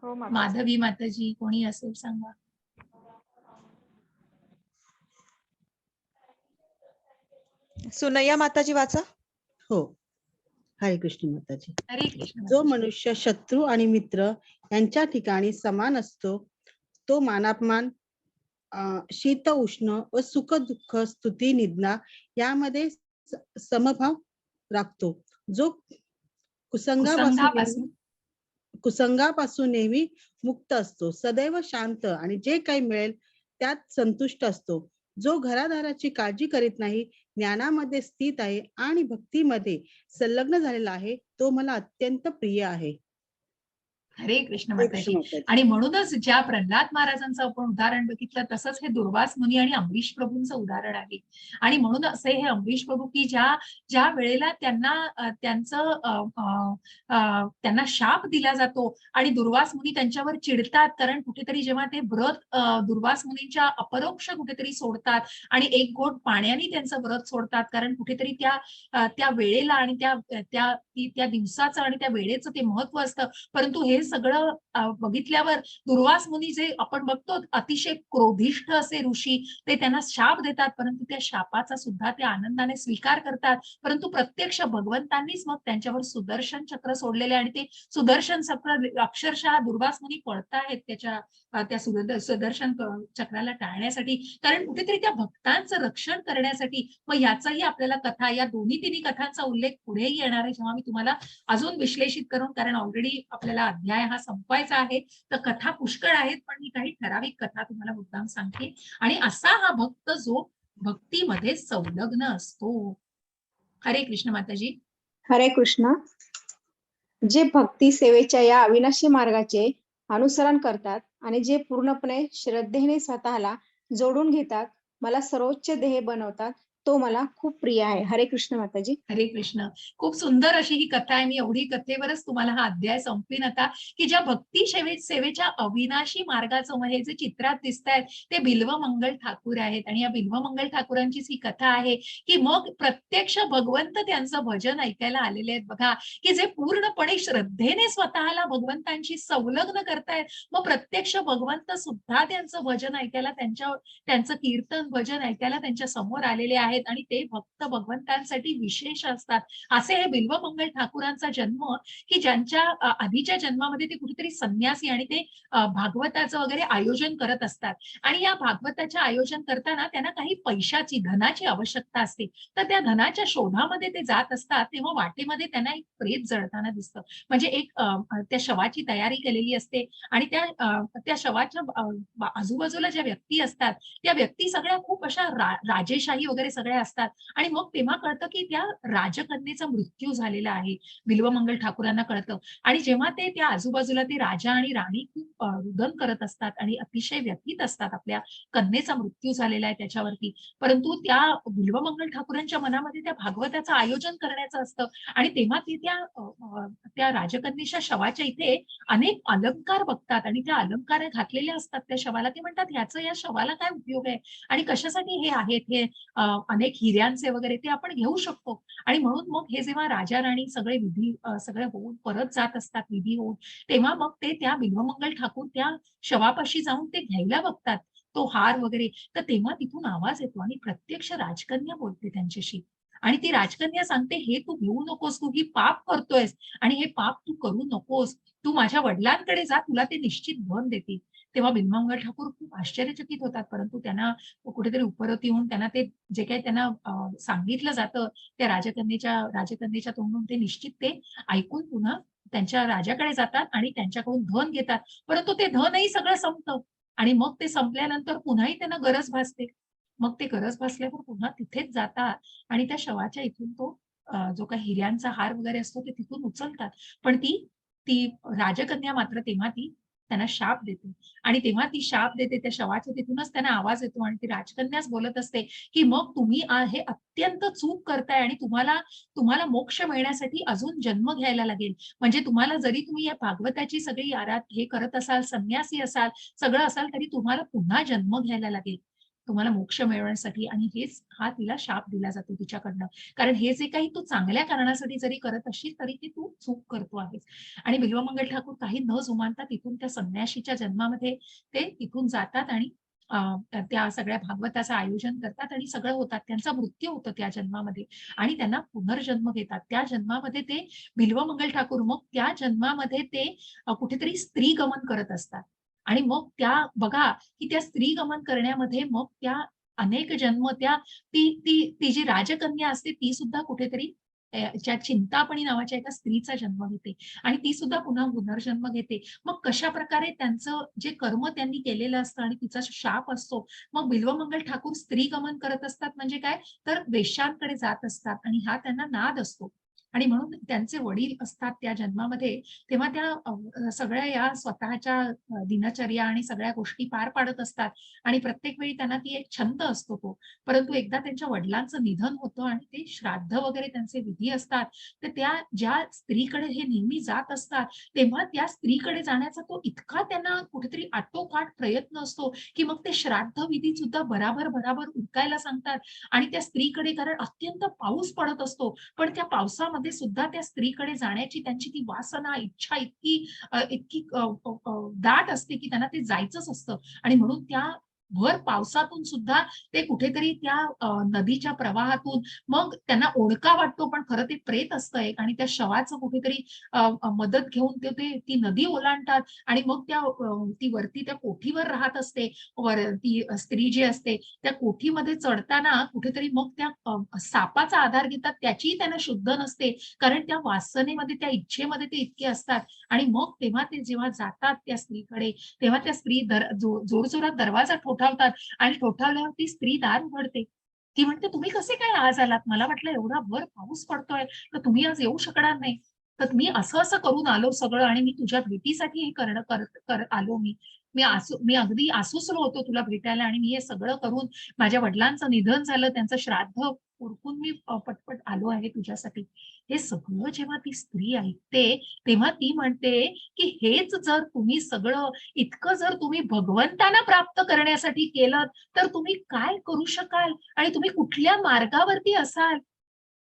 हो माताजी. माधवी माताजी, कोणी असेल सांगा. सुनैया माताजी वाचा. हो. हरे कृष्ण माताजी. हरे कृष्ण जो माताजी. मनुष्य शत्रू आणि मित्र यांच्या ठिकाणी समान असतो, तो मानापमान, शीत उष्ण व सुख दुःख स्तुती निंदा यामध्ये समभाव राखतो. जो कुसंगापासून नेहमी मुक्त असतो, सदैव शांत आणि जे काही मिळेल त्यात संतुष्ट असतो. जो घरादाराची काळजी करीत नाही, ज्ञानामध्ये स्थित आहे आणि भक्तीमध्ये संलग्न झालेला आहे, तो मला अत्यंत प्रिय आहे. हरे कृष्ण हरे माताजी. कृष्ण माताजी. आणि म्हणूनच ज्या प्रल्हाद महाराजांचं आपण उदाहरण बघितलं, तसंच हे दुर्वास मुनी आणि अमरीश प्रभूंचं उदाहरण आहे. आणि म्हणून असे हे अमरीश प्रभू, की ज्या वेळेला त्यांना शाप दिला जातो आणि दुर्वास मुनी त्यांच्यावर चिडतात, कारण कुठेतरी जेव्हा ते व्रत दुर्वास मुनींच्या अपरोक्ष कुठेतरी सोडतात आणि एक घोट पाण्याने त्यांचं व्रत सोडतात, कारण कुठेतरी त्या वेळेला आणि त्या दिवसाचं आणि त्या वेळेचं ते महत्व असतं. परंतु हे सगळं बघितल्यावर दुर्वास मुनी, जे आपण बघतो अतिशय क्रोधिष्ठ असे ऋषी, ते त्यांना शाप देतात, परंतु त्या शापाचा सुद्धा ते आनंदाने स्वीकार करतात. परंतु प्रत्यक्ष भगवंतांनीच मग त्यांच्यावर सुदर्शन चक्र सोडलेले आणि ते सुदर्शन चक्र अक्षरशः दुर्वास मुनी पळताहेत त्या सुदर्शन चक्राला टाळण्यासाठी, कारण कुठेतरी त्या भक्तांचं रक्षण करण्यासाठी. मग याचाही आपल्याला कथा, या तिन्ही कथांचा उल्लेख पुढेही येणार आहे, जेव्हा मी तुम्हाला अजून विश्लेषित करून, कारण ऑलरेडी आपल्याला अध्याय हा संपवायचा आहे, तर कथा पुष्कळ आहेत, पण मी काही ठराविक कथा तुम्हाला मुद्दाम सांगते. आणि असा हा भक्त जो भक्तीमध्ये संलग्न असतो. हरे कृष्ण माताजी. हरे कृष्ण. जे भक्ती सेवेच्या या अविनाशी मार्गाचे अनुसरण करतात आणि जे पूर्णपणे श्रद्धेने स्वतःला जोडून घेतात, मला सर्वोच्च ध्येय बनवतात, तो मला खूप प्रिय आहे. हरे कृष्ण माताजी. हरे कृष्ण. खूप सुंदर अशी ही कथा आहे. मी एवढी कथेवरच तुम्हाला हा अध्याय संपवीन आता, की ज्या भक्ती सेवेच्या अविनाशी मार्गाचं हे जे चित्रात दिसत आहेत, ते बिल्वमंगल ठाकूर आहेत. आणि या बिल्वमंगल ठाकूरांचीच ही कथा आहे, की मग प्रत्यक्ष भगवंत त्यांचं भजन ऐकायला आलेले आहेत बघा, की जे पूर्णपणे श्रद्धेने स्वतःला भगवंतांशी संलग्न करतायत. मग प्रत्यक्ष भगवंत सुद्धा त्यांचं भजन ऐकायला, त्यांचं कीर्तन भजन ऐकायला त्यांच्या समोर आलेले आहेत. आहेत आणि ते भक्त भगवंतांसाठी विशेष असतात. असे हे बिल्वमंगल ठाकूरांचा जन्म, की ज्यांच्या आधीच्या जन्मामध्ये ते कुठेतरी संन्यासी आणि ते भागवताचं वगैरे आयोजन करत असतात. आणि या भागवताचे आयोजन करताना त्यांना काही पैशाची, धनाची आवश्यकता असते. तर त्या धनाच्या शोधामध्ये ते जात असतात, तेव्हा वाटेमध्ये त्यांना एक प्रेत जळताना दिसतं. म्हणजे एक त्या शवाची तयारी केलेली असते आणि त्या शवाच्या आजूबाजूला ज्या व्यक्ती असतात, त्या व्यक्ती सगळ्या खूप अशा राजेशाही वगैरे सगळ्या असतात आणि मग तेव्हा कळतं, की त्या राजकन्येचा मृत्यू झालेला आहे. बिल्वमंगल ठाकूरांना कळतं आणि जेव्हा ते त्या आजूबाजूला ते राजा आणि राणी खूप रुदन करत असतात आणि अतिशय व्यथित असतात, आपल्या कन्येचा मृत्यू झालेला आहे त्याच्यावरती. परंतु त्या बिल्वमंगल ठाकूरांच्या मनामध्ये त्या भागवताचं आयोजन करण्याचं असतं आणि तेव्हा ते त्या राजकन्येच्या शवाच्या इथे अनेक अलंकार बघतात आणि त्या अलंकार घातलेले असतात त्या शवाला. ते म्हणतात, ह्याचं या शवाला काय उपयोग आहे आणि कशासाठी हे आहेत, हे अनेक हिऱ्यांचे वगैरे ते आपण घेऊ शकतो. आणि म्हणून मग हे जेव्हा राजा राणी सगळे विधी सगळे होऊन परत जात असतात विधी होऊन, तेव्हा मग ते त्या बिल्वमंगल ठाकूर त्या शवापाशी जाऊन ते घ्यायला बघतात, तो हार वगैरे. तर तेव्हा तिथून आवाज येतो आणि प्रत्यक्ष राजकन्या बोलते त्यांच्याशी आणि ती राजकन्या सांगते, हे तू घेऊ नकोस, तू ही पाप करतोयस आणि हे पाप तू करू नकोस. तू माझ्या वडिलांकडे जा, तुला ते निश्चित धन देतील. तेव्हा बिल्वमंगल ठाकूर खूप आश्चर्यचकित होतात, परंतु त्यांना कुठेतरी उपरत येऊन त्यांना ते जे काही त्यांना सांगितलं जातं त्या राजकन्येच्या तोंडून ते निश्चित ते ऐकून पुन्हा त्यांच्या राजाकडे जातात आणि त्यांच्याकडून धन घेतात. परंतु ते धनही सगळं संपतं आणि मग ते संपल्यानंतर पुन्हाही त्यांना गरज भासते. मग ते गरज भासल्यावर पुन्हा तिथेच जातात आणि त्या शवाच्या इथून तो जो काही हिऱ्यांचा हार वगैरे असतो ते तिथून उचलतात. पण ती ती राजकन्या मात्र तेव्हा ती त्यांना शाप देते आणि तेव्हा ती शाप देते त्या शवाच्या तिथूनच त्यांना आवाज येतो आणि ती राजकन्याच बोलत असते, की मग तुम्ही हे अत्यंत चूक करताय आणि तुम्हाला मोक्ष मिळण्यासाठी अजून जन्म घ्यायला लागेल. म्हणजे तुम्हाला जरी तुम्ही या भागवताची सगळी हे करत असाल, संन्यासी असाल, सगळं असाल, तरी तुम्हाला पुन्हा जन्म घ्यायला लागेल. तुम्हाला मोक्ष मिळवण्यासाठी आणि हा तिला शाप दिला जातो तिच्याकडनं. कारण हे जे काही तू चांगल्या कारणासाठी जरी करत असशील, तरी ते तू चूक करतो आहेस. आणि बिल्वमंगल ठाकूर काही न जुमानता तिथून त्या संन्याशीच्या जन्मामध्ये ते तिथून जातात आणि त्या सगळ्या भागवताचं आयोजन करतात आणि सगळं होतात. त्यांचा मृत्यू होतो त्या जन्मामध्ये आणि त्यांना पुनर्जन्म घेतात. त्या जन्मामध्ये ते बिल्वमंगल ठाकूर मग त्या जन्मामध्ये ते कुठेतरी स्त्रीगमन करत असतात. आणि मग बघा, की त्या स्त्रीगमन करण्यामध्ये मग त्या अनेक जन्म ती जी राजकन्या असते ती सुद्धा कुठेतरी ज्या चिंतामणी नावाच्या एका स्त्रीचा जन्म घेते आणि ती सुद्धा पुन्हा पुनर्जन्म घेते. मग कशा प्रकारे त्यांचं जे कर्म त्यांनी केलेलं असतं आणि तिचा शाप असतो. मग बिल्वमंगल ठाकूर स्त्रीगमन करत असतात म्हणजे काय, तर वेश्यांकडे जात असतात आणि हा त्यांना नाद असतो. आणि म्हणून त्यांचे वडील असतात त्या जन्मामध्ये, तेव्हा त्या सगळ्या या स्वतःच्या दिनचर्या आणि सगळ्या गोष्टी पार पाडत असतात आणि प्रत्येक वेळी त्यांना ती एक छंद असतो तो. परंतु एकदा त्यांच्या वडिलांचं निधन होतं आणि ते श्राद्ध वगैरे त्यांचे विधी असतात. तर त्या ज्या स्त्रीकडे हे नेहमी जात असतात, तेव्हा त्या स्त्रीकडे जाण्याचा तो इतका त्यांना कुठेतरी आटोकाट प्रयत्न असतो, की मग ते श्राद्ध विधी सुद्धा बराबर उरकायला सांगतात आणि त्या स्त्रीकडे, कारण अत्यंत पाऊस पडत असतो, पण त्या पावसामध्ये सुद्धा त्या स्त्रीकडे जाण्याची त्यांची ती वासना, इच्छा इतकी दाट असते, की त्यांना ते जायचंच असतं. आणि म्हणून त्या भर पावसातून सुद्धा ते कुठेतरी त्या नदीच्या प्रवाहातून मग त्यांना ओळखा वाटतो, पण खरं ते प्रेत असतं एक आणि त्या शवाचं कुठेतरी मदत घेऊन ती नदी ओलांडतात आणि मग ती वरती त्या कोठीवर राहत असते. ती स्त्री जी असते त्या कोठीमध्ये चढताना कुठेतरी मग त्या सापाचा आधार घेतात. त्याचीही त्यांना शुद्ध नसते, कारण त्या वासनेमध्ये, त्या इच्छेमध्ये ते इतके असतात. आणि मग तेव्हा ते जेव्हा जातात त्या स्त्रीकडे, तेव्हा त्या स्त्री जोरजोरात दरवाजा ठोठावतात आणि ठोठावल्यावर ती स्त्री दार उघडते. ती म्हणते, तुम्ही कसे काय आज आलात? मला वाटलं एवढा भर पाऊस पडतोय तर तुम्ही आज येऊ शकणार नाही. तर मी असं करून आलो सगळं आणि मी तुझ्या भेटीसाठी हे आलो. मी अगदी आसुसलो होतो तुला भेटायला आणि मी हे सगळं करून, माझ्या वडिलांचं निधन झालं, त्यांचं श्राद्ध उरकून मी पटपट आलो आहे तुझ्यासाठी. हे सगळं जेव्हा ती स्त्री ऐकते, तेव्हा ती म्हणते, की हेच जर तुम्ही सगळं इतकं जर तुम्ही भगवंतांना प्राप्त करण्यासाठी केलं, तर तुम्ही काय करू शकाल आणि तुम्ही कुठल्या मार्गावरती असाल?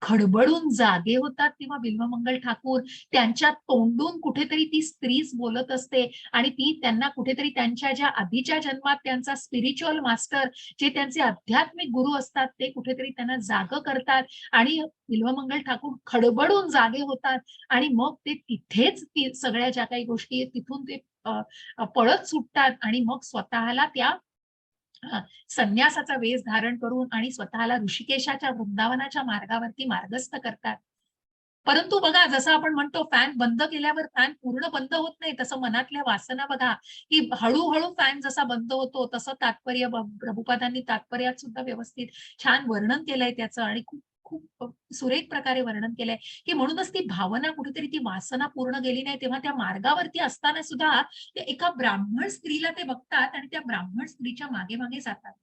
खडबडून जागे होतात तेव्हा बिल्वमंगल ठाकूर त्यांच्या तोंडून कुठेतरी ती स्त्रीच बोलत असते आणि ती त्यांना कुठेतरी त्यांच्या ज्या आधीच्या जन्मात त्यांचा स्पिरिच्युअल मास्टर जे त्यांचे आध्यात्मिक गुरु असतात ते कुठेतरी त्यांना जाग करतात आणि बिल्वमंगल ठाकूर खडबडून जागे होतात आणि मग ते तिथेच सगळ्या ज्या काही गोष्टी आहेत तिथून ते पळत सुटतात आणि मग स्वतःला त्या संन्यासाचा वेश धारण करून आणि स्वतःला ऋषिकेशाच्या वृंदावनाच्या मार्गावरती मार्गस्थ करतात. परंतु बघा जसं आपण म्हणतो फॅन बंद केल्यावर फॅन पूर्ण बंद होत नाही, तसं मनातल्या वासना बघा की हळूहळू फॅन जसा बंद होतो तसं तात्पर्य प्रभुपादांनी तात्पर्यात सुद्धा व्यवस्थित छान वर्णन केलंय त्याचं आणि खूप खूप सुरेख प्रकारे वर्णन केलंय की म्हणूनच ती भावना कुठेतरी ती वासना पूर्ण गेली नाही तेव्हा त्या मार्गावरती असताना सुद्धा ते एका ब्राह्मण स्त्रीला ते बघतात आणि त्या ब्राह्मण स्त्रीच्या मागे मागे जातात.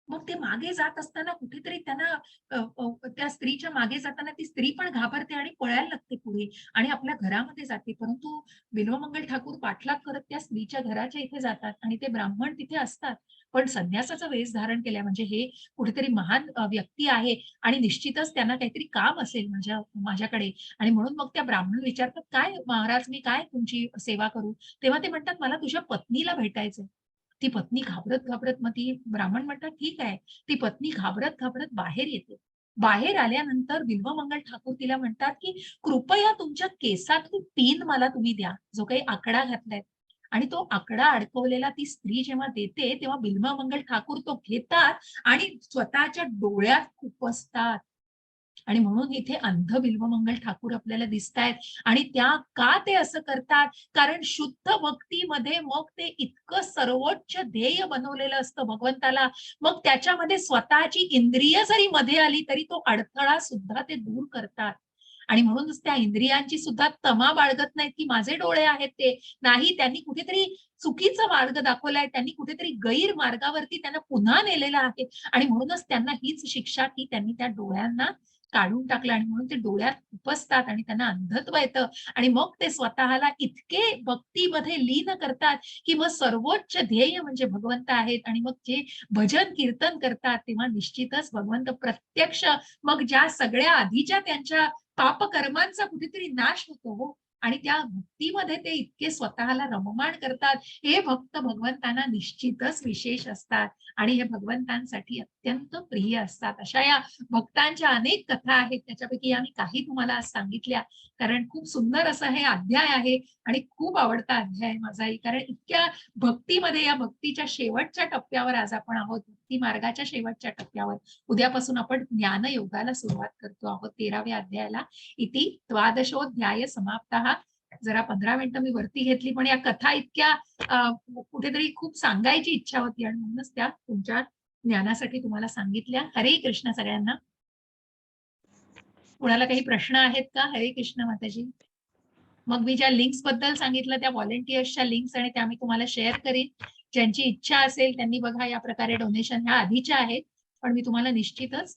मग ते मागे जात असताना कुठेतरी त्यांना त्या स्त्रीच्या मागे जाताना ती स्त्री पण घाबरते आणि पळायला लागते पुढे आणि आपल्या घरामध्ये जाते. परंतु बिल्वमंगल ठाकूर पाठलाग करत त्या स्त्रीच्या घराच्या इथे जातात आणि ते ब्राह्मण तिथे असतात. पण संन्यासाचा वेश धारण केलाय म्हणजे हे कुठेतरी महान व्यक्ती आहे आणि निश्चितच त्यांना काहीतरी काम असेल माझ्याकडे आणि म्हणून मग त्या ब्राह्मण विचारतात, काय महाराज मी काय तुमची सेवा करू? तेव्हा ते म्हणतात, मला तुझ्या पत्नीला भेटायचंय. ती पत्नी घाबरत घाबरत मग ती ब्राह्मण म्हणतात ठीक आहे. ती पत्नी घाबरत घाबरत बाहेर येते. बाहेर आल्यानंतर बिल्वमंगल ठाकूर तिला म्हणतात की कृपया तुमच्या केसातली पिन मला तुम्ही द्या, जो काही आकडा घातलाय. आणि तो आकडा अडकवलेला ती स्त्री जेव्हा देते तेव्हा बिल्वमंगल ठाकूर तो घेतात आणि स्वतःच्या डोळ्यात खुपसतात. आणि म्हणून इथे अंध बिल्वमंगल ठाकूर आपल्याला दिसतायत आणि त्या का ते असं करतात? कारण शुद्ध भक्तीमध्ये मग ते इतकं सर्वोच्च ध्येय बनवलेलं असतं भगवंताला. मग त्याच्यामध्ये स्वतःची इंद्रिय जरी मध्ये आली तरी तो अडथळा सुद्धा ते दूर करतात. आणि म्हणूनच त्या इंद्रियांची सुद्धा तमा बाळगत नाहीत की माझे डोळे आहेत ते. नाही, त्यांनी कुठेतरी चुकीचा मार्ग दाखवलाय, त्यांनी कुठेतरी गैर मार्गावरती त्यांना पुन्हा नेलेलं आहे आणि म्हणूनच त्यांना हीच शिक्षा की त्यांनी त्या डोळ्यांना काढून टाकलं आणि म्हणून ते डोळ्यात खुपसतात आणि त्यांना अंधत्व येतं आणि मग ते स्वतःला इतके भक्तीमध्ये लीन करतात की मग सर्वोच्च ध्येय म्हणजे भगवंत आहेत आणि मग जे भजन कीर्तन करतात तेव्हा निश्चितच भगवंत प्रत्यक्ष मग ज्या सगळ्या आधीच्या त्यांच्या पापकर्मांचा कुठेतरी नाश होतो हो आणि त्या भक्तीमध्ये ते इतके स्वतःला रममाण करतात. हे भक्त भगवंतांना निश्चितच विशेष असतात आणि हे भगवंतांसाठी अत्यंत प्रिय असतात. अशा या भक्तांच्या अनेक कथा आहेत, त्याच्यापैकी आम्ही काही तुम्हाला आज सांगितल्या. कारण खूप सुंदर असं हे अध्याय आहे आणि खूप आवडता अध्याय माझाही. कारण इतक्या भक्तीमध्ये या भक्तीच्या शेवटच्या टप्प्यावर आज आपण आहोत, भक्ती मार्गाच्या शेवटच्या टप्प्यावर. उद्यापासून आपण ज्ञानयोगाला सुरुवात करतो आहोत 13व्या अध्यायाला. इति द्वादशोऽध्याय समाप्तः. जरा 15 मिनिटं मी वरती घेतली पण या कथा इतक्या कुठेतरी खूप सांगायची इच्छा होती आणि म्हणूनच त्या तुमच्या ज्ञानासाठी तुम्हाला सांगितल्या. हरे कृष्ण सगळ्यांना. कुणाला काही प्रश्न आहेत का? हरे कृष्ण माताजी. मग मी ज्या लिंक्स बद्दल सांगितलं त्या व्हॉलेंटियर्सच्या लिंक्स आणि त्या मी तुम्हाला शेअर करेन. ज्यांची इच्छा असेल त्यांनी बघा या प्रकारे डोनेशन ह्या आधीच्या आहेत पण मी तुम्हाला निश्चितच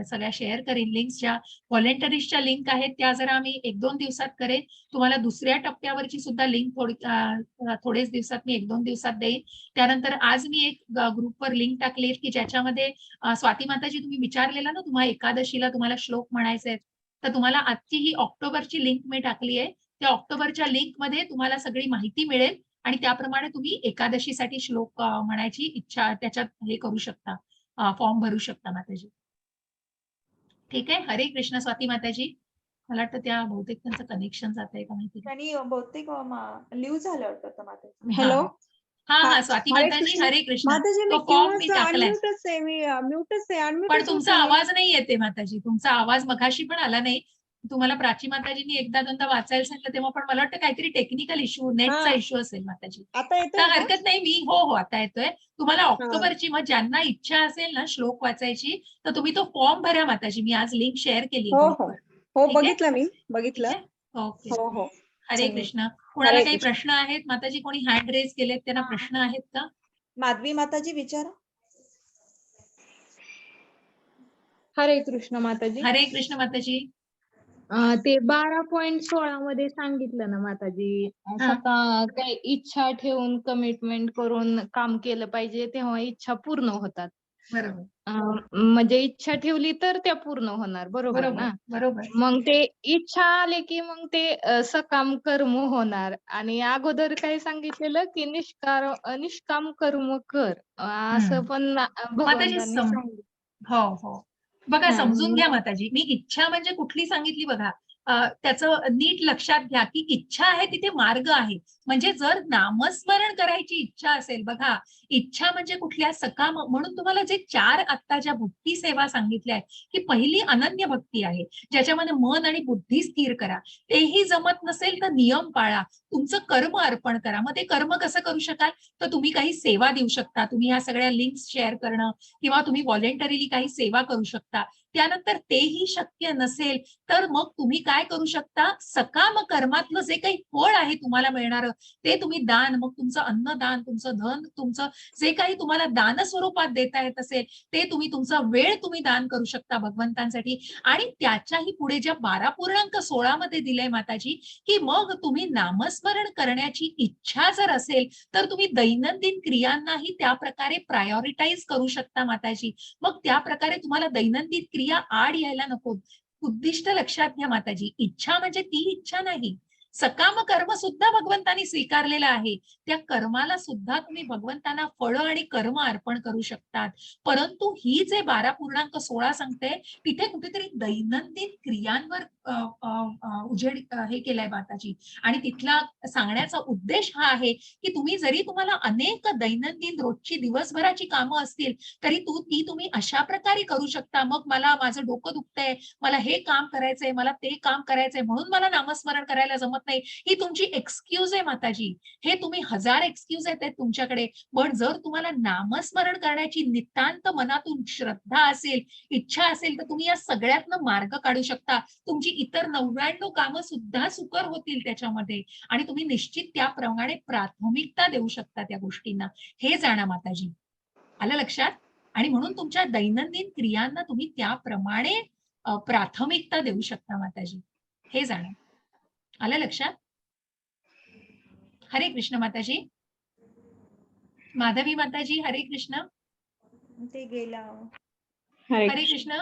सगळ्या शेअर करेन. लिंक्स ज्या व्हॉलेंटरीजच्या लिंक आहेत त्या जरा आम्ही 1-2 दिवसात करेन. तुम्हाला दुसऱ्या टप्प्यावरची सुद्धा लिंक थोडेच दिवसात मी 1-2 दिवसात देईन. त्यानंतर आज मी एक ग्रुपवर लिंक टाकली की ज्याच्यामध्ये स्वाती माताजी तुम्ही विचारलेला ना तुम्हाला एकादशीला तुम्हाला श्लोक म्हणायचे आहेत तर तुम्हाला आजची ही ऑक्टोबरची लिंक मी टाकली आहे. त्या ऑक्टोबरच्या लिंक मध्ये तुम्हाला सगळी माहिती मिळेल आणि त्याप्रमाणे तुम्ही एकादशीसाठी श्लोक म्हणायची इच्छा त्याच्यात हे करू शकता, फॉर्म भरू शकता माताजी. ठीक आहे. हरे कृष्ण स्वाती माताजी. मला वाटतं त्या बहुतेक त्यांचं कनेक्शन जात आहे का माहिती. त्यांनी बहुतेक लिव्ह झालं वाटतं माताजी. हॅलो. हा स्वाती माताजी. हरे कृष्ण. माताजी तो फॉर्म मी टाकलाय अनम्यूटच आहे, मी म्यूटच आहे, पण अनम्यूटच तुमचा आवाज नाही येते माताजी. तुमचा आवाज मघाशी पण आला नाही. तुम्हाला प्राची माताजींनी 1दा-2दा वाचायला सांगितलं तेव्हा पण मला वाटतं काहीतरी टेक्निकल इश्यू, नेटचा इश्यू असेल माताजी. आता येतोय तर का? हरकत नाही. मी हो आता येतोय. तुम्हाला ऑक्टोबरची मग ज्यांना इच्छा असेल ना श्लोक वाचायची तर तुम्ही तो फॉर्म भरा माताजी. मी आज लिंक शेअर केली हो हो ग्रुपवर. हो, ठीक आहे? बघितलं मी बघितलं. ओके. हो हो. हरे चालेल. कृष्ण. कोणाला हरे काही कृष्ण. प्रश्न आहेत माताजी? कोणी हँड रेज केलेत त्यांना प्रश्न आहेत का? माधवी माताजी विचारा. हरे कृष्ण माताजी. हरे कृष्ण माताजी. ते 12.16 मध्ये सांगितलं ना माताजी, हा. काही इच्छा ठेवून कमिटमेंट करून काम केलं पाहिजे तेव्हा इच्छा पूर्ण होतात. बरोबर म्हणजे इच्छा ठेवली तर त्या पूर्ण होणार, बरोबर बरोबर ना? बरोबर मग ते इच्छा आले की मग ते सकाम कर्म होणार आणि अगोदर काय सांगितलेलं की निष्काम कर्म कर, असं पण माताजी भगवंतांनी सांगितलं. हो हो बघा हा समजून घ्या मग माताजी, मी इच्छा म्हणजे कुठली सांगितली बघा. त्याचं नीट लक्षात घ्या की इच्छा आहे तिथे मार्ग आहे. म्हणजे जर नामस्मरण करायची इच्छा असेल बघा, इच्छा म्हणजे कुठल्या सकाम म्हणून तुम्हाला जे 4 आत्ताच्या भक्ती सेवा सांगितल्या आहेत की पहिली अनन्य भक्ती आहे, ज्याच्यामध्ये मन आणि बुद्धी स्थिर करा. तेही जमत नसेल तर नियम पाळा, तुमचं कर्म अर्पण करा. मग ते कर्म कसं करू शकाल, तर तुम्ही काही सेवा देऊ शकता, तुम्ही ह्या सगळ्या लिंक्स शेअर करणं किंवा तुम्ही व्हॉलेंटरीली काही सेवा करू शकता. त्यानंतर तेही शक्य नसेल तर मग तुम्ही काय करू शकता, सकाम कर्मातलं जे काही फळ आहे तुम्हाला मिळणारं ते तुम्ही दान, मग तुमचं अन्नदान, तुमचं धन, तुमचं जे काही तुम्हाला दान स्वरूपात देता येत असेल ते तुम्ही, तुमचा वेळ तुम्ही दान करू शकता भगवंतांसाठी. आणि त्याच्याही पुढे ज्या 12.16 मध्ये दिलंय माताजी की मग तुम्ही नामस्मरण करण्याची इच्छा जर असेल तर तुम्ही दैनंदिन क्रियांनाही त्या प्रकारे प्रायोरिटाईज करू शकता माताजी. मग त्या प्रकारे तुम्हाला दैनंदिन क्रिया आड यायला नको. उद्दिष्ट लक्षात घ्या माताजी, इच्छा म्हणजे ती इच्छा नाही, सकाम कर्म सुद्धा भगवंतांनी स्वीकारलेलं आहे. त्या कर्माला सुद्धा तुम्ही भगवंतांना फळं आणि कर्म अर्पण करू शकतात. परंतु ही जे 12.16 सांगते तिथे कुठेतरी दैनंदिन क्रियांवर उजेड हे केलंय माताजी. आणि तिथला सांगण्याचा उद्देश हा आहे की तुम्ही जरी तुम्हाला अनेक दैनंदिन रोजची दिवसभराची कामं असतील तरी ती तुम्ही अशा प्रकारे करू शकता. मग मला माझं डोकं दुखतंय, मला हे काम करायचंय, मला ते काम करायचंय म्हणून मला नामस्मरण करायला जमत नाही, ही तुमची एक्सक्यूज आहे माताजी. हे तुम्ही 1000 एक्सक्यूज आहेत तुमच्याकडे. पण जर तुम्हाला नामस्मरण करण्याची नितांत मनातून श्रद्धा असेल, इच्छा असेल तर तुम्ही या सगळ्यातनं मार्ग काढू शकता. तुमची इतर 99 कामं सुद्धा सुकर होतील त्याच्यामध्ये आणि तुम्ही निश्चित त्याप्रमाणे प्राथमिकता देऊ शकता त्या गोष्टींना. हे जाणा माताजी, आलं लक्षात? आणि म्हणून तुमच्या दैनंदिन क्रियांना तुम्ही त्याप्रमाणे प्राथमिकता देऊ शकता माताजी. हे जाणा, आलं लक्षात? हरे कृष्ण माताजी. माधवी माताजी हरे कृष्ण. ते गेला. हरे कृष्ण.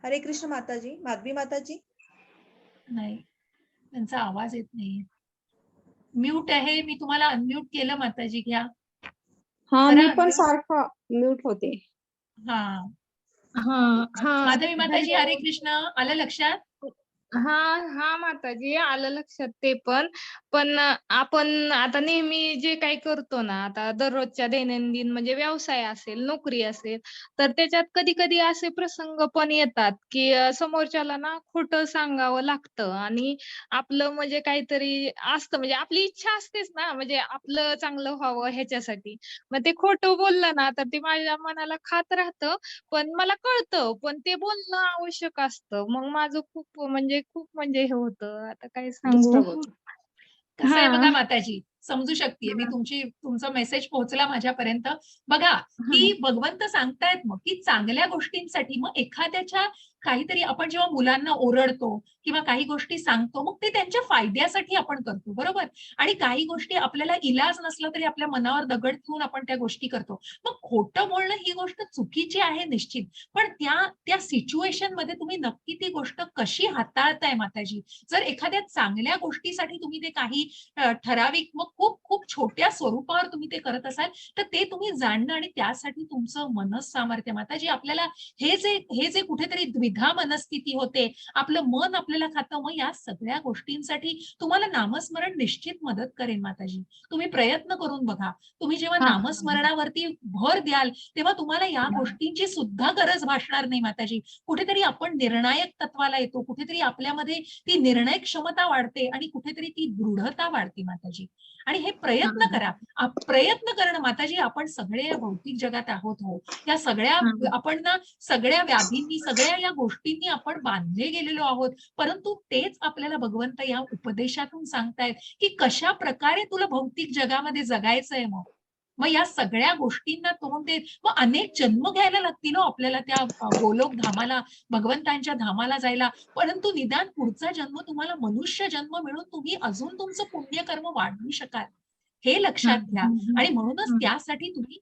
हरे कृष्ण माताजी. माधवी माताजी. नाही, त्यांचा आवाज येत नाहीये. म्यूट आहे, मी तुम्हाला अनम्यूट केलं माताजी, घ्या. हा करा मी पण unmute. सारखं म्यूट होते. हा हा हा माधवी माताजी हरे कृष्ण, आलं लक्षात? हा हा माताजी, आलं लक्षात ते पण आपण आता नेहमी जे काही करतो ना, आता दररोजच्या दैनंदिन म्हणजे व्यवसाय असेल, नोकरी असेल, तर त्याच्यात कधी कधी असे प्रसंग पण येतात की समोरच्याला ना खोटं सांगावं लागतं आणि आपलं म्हणजे काहीतरी असतं, म्हणजे आपली इच्छा असतेच ना, म्हणजे आपलं चांगलं व्हावं ह्याच्यासाठी. मग ते खोटं बोललं ना तर ते माझ्या मनाला खात राहतं, पण मला कळतं, पण ते बोलणं आवश्यक असतं. मग माझं खूप म्हणजे हे होतं, आता काय सांगू. डिस्टर्ब होत. कसं आहे हा बघा माताजी, समजू शकते मी, तुमचा मेसेज पोहोचला माझ्यापर्यंत. बघा हा की भगवंत सांगतायत मग की चांगल्या गोष्टींसाठी, मग एखाद्याच्या काहीतरी आपण जेव्हा मुलांना ओरडतो किंवा काही गोष्टी सांगतो मग ते त्यांच्या फायद्यासाठी आपण करतो, बरोबर? आणि काही गोष्टी आपल्याला इलाज नसला तरी आपल्या मनावर दगड ठेवून आपण त्या गोष्टी करतो. मग खोटं बोलणं ही गोष्ट चुकीची आहे निश्चित, पण त्या त्या सिच्युएशन मध्ये तुम्ही नक्की ती गोष्ट कशी हाताळताय माताजी. जर एखाद्या चांगल्या गोष्टीसाठी तुम्ही ते काही ठराविक मग खूप खूप छोट्या स्वरूपावर तुम्ही ते करत असाल तर ते तुम्ही जाणणं आणि त्यासाठी तुमचं मनसामर्थ्य माताजी. आपल्याला हे जे कुठेतरी द्विधा मनस्थिती होते, आपलं मन आपल्याला खातं, मग या सगळ्या गोष्टींसाठी तुम्हाला नामस्मरण निश्चित मदत करेन माताजी. तुम्ही प्रयत्न करून बघा. तुम्ही जेव्हा हा नामस्मरणावरती भर द्याल तेव्हा तुम्हाला या गोष्टींची सुद्धा गरज भासणार नाही माताजी. कुठेतरी आपण निर्णायक तत्वाला येतो, कुठेतरी आपल्यामध्ये ती निर्णय क्षमता वाढते आणि कुठेतरी ती दृढता वाढते माताजी. आणि हे प्रयत्न करा. प्रयत्न करणं माताजी, आपण सगळे या भौतिक जगात आहोत हो, या सगळ्या आपण ना सगळ्या व्याधींनी, सगळ्या या गोष्टींनी आपण बांधले गेलेलो आहोत, परंतु तेच आपल्याला भगवंत या उपदेशातून सांगतायत की कशा प्रकारे तुला भौतिक जगामध्ये जगायचंय. मग या सगळ्या गोष्टींना तोंड देत मग अनेक जन्म घ्यायला लागतील हो आपल्याला त्या गोलोक धामाला, भगवंतांच्या धामाला जायला. परंतु निदान पुढचा जन्म तुम्हाला मनुष्य जन्म मिळून तुम्ही अजून तुमचं पुण्यकर्म वाढवू शकाल, हे लक्षात घ्या. आणि म्हणूनच त्यासाठी तुम्ही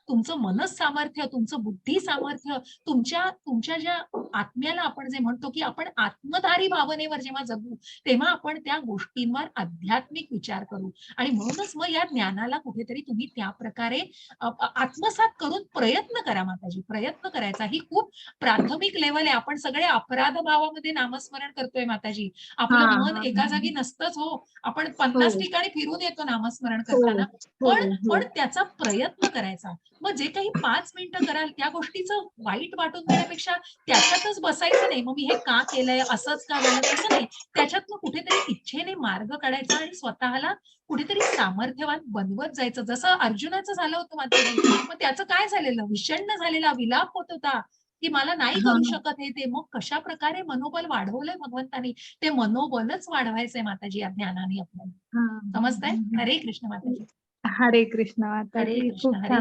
तुमचं मनस सामर्थ्य, तुमचं बुद्धी सामर्थ्य, तुमच्या ज्या आत्म्याला आपण जे म्हणतो की आपण आत्मधारी भावनेवर जेव्हा जगू तेव्हा आपण त्या गोष्टींवर आध्यात्मिक विचार करू. आणि म्हणूनच मग या ज्ञानाला कुठेतरी तुम्ही त्या प्रकारे आत्मसात करून प्रयत्न करा माताजी. प्रयत्न करायचा ही खूप प्राथमिक लेवल आहे. आपण सगळे अपराध भावामध्ये नामस्मरण करतोय माताजी. आपलं हा, मन हा, एका हा. जागी नसतंच हो. आपण 50 हो. ठिकाणी फिरून येतो नामस्मरण हो, करताना. हो, पण हो. पण त्याचा प्रयत्न करायचा. मग जे काही 5 मिनिटं कराल त्या गोष्टीचं वाईट वाटून घेण्यापेक्षा त्याच्यातच बसायचं नाही. मग मी हे का केलंय, असंच का झालं, तसं नाही. त्याच्यातनं कुठेतरी इच्छेने मार्ग काढायचा आणि स्वतःला कुठेतरी सामर्थ्यवान बनवत जायचं. जसं अर्जुनाचं झालं होतं माताजी. मग त्याचं काय झालेलं? विषण्ण झालेला, विलाप होत होता, की मला नाही हा, करू शकत हे ते. मग कशा प्रकारे मनोबल वाढवलंय भगवंतानी. ते मनोबलच वाढवायचंय माताजी या ज्ञानाने आपल्याला. हा, समजतंय? हा. हरे कृष्ण माताजी. हरे कृष्ण हरे माताजी. कृष्ण खूप हरे छान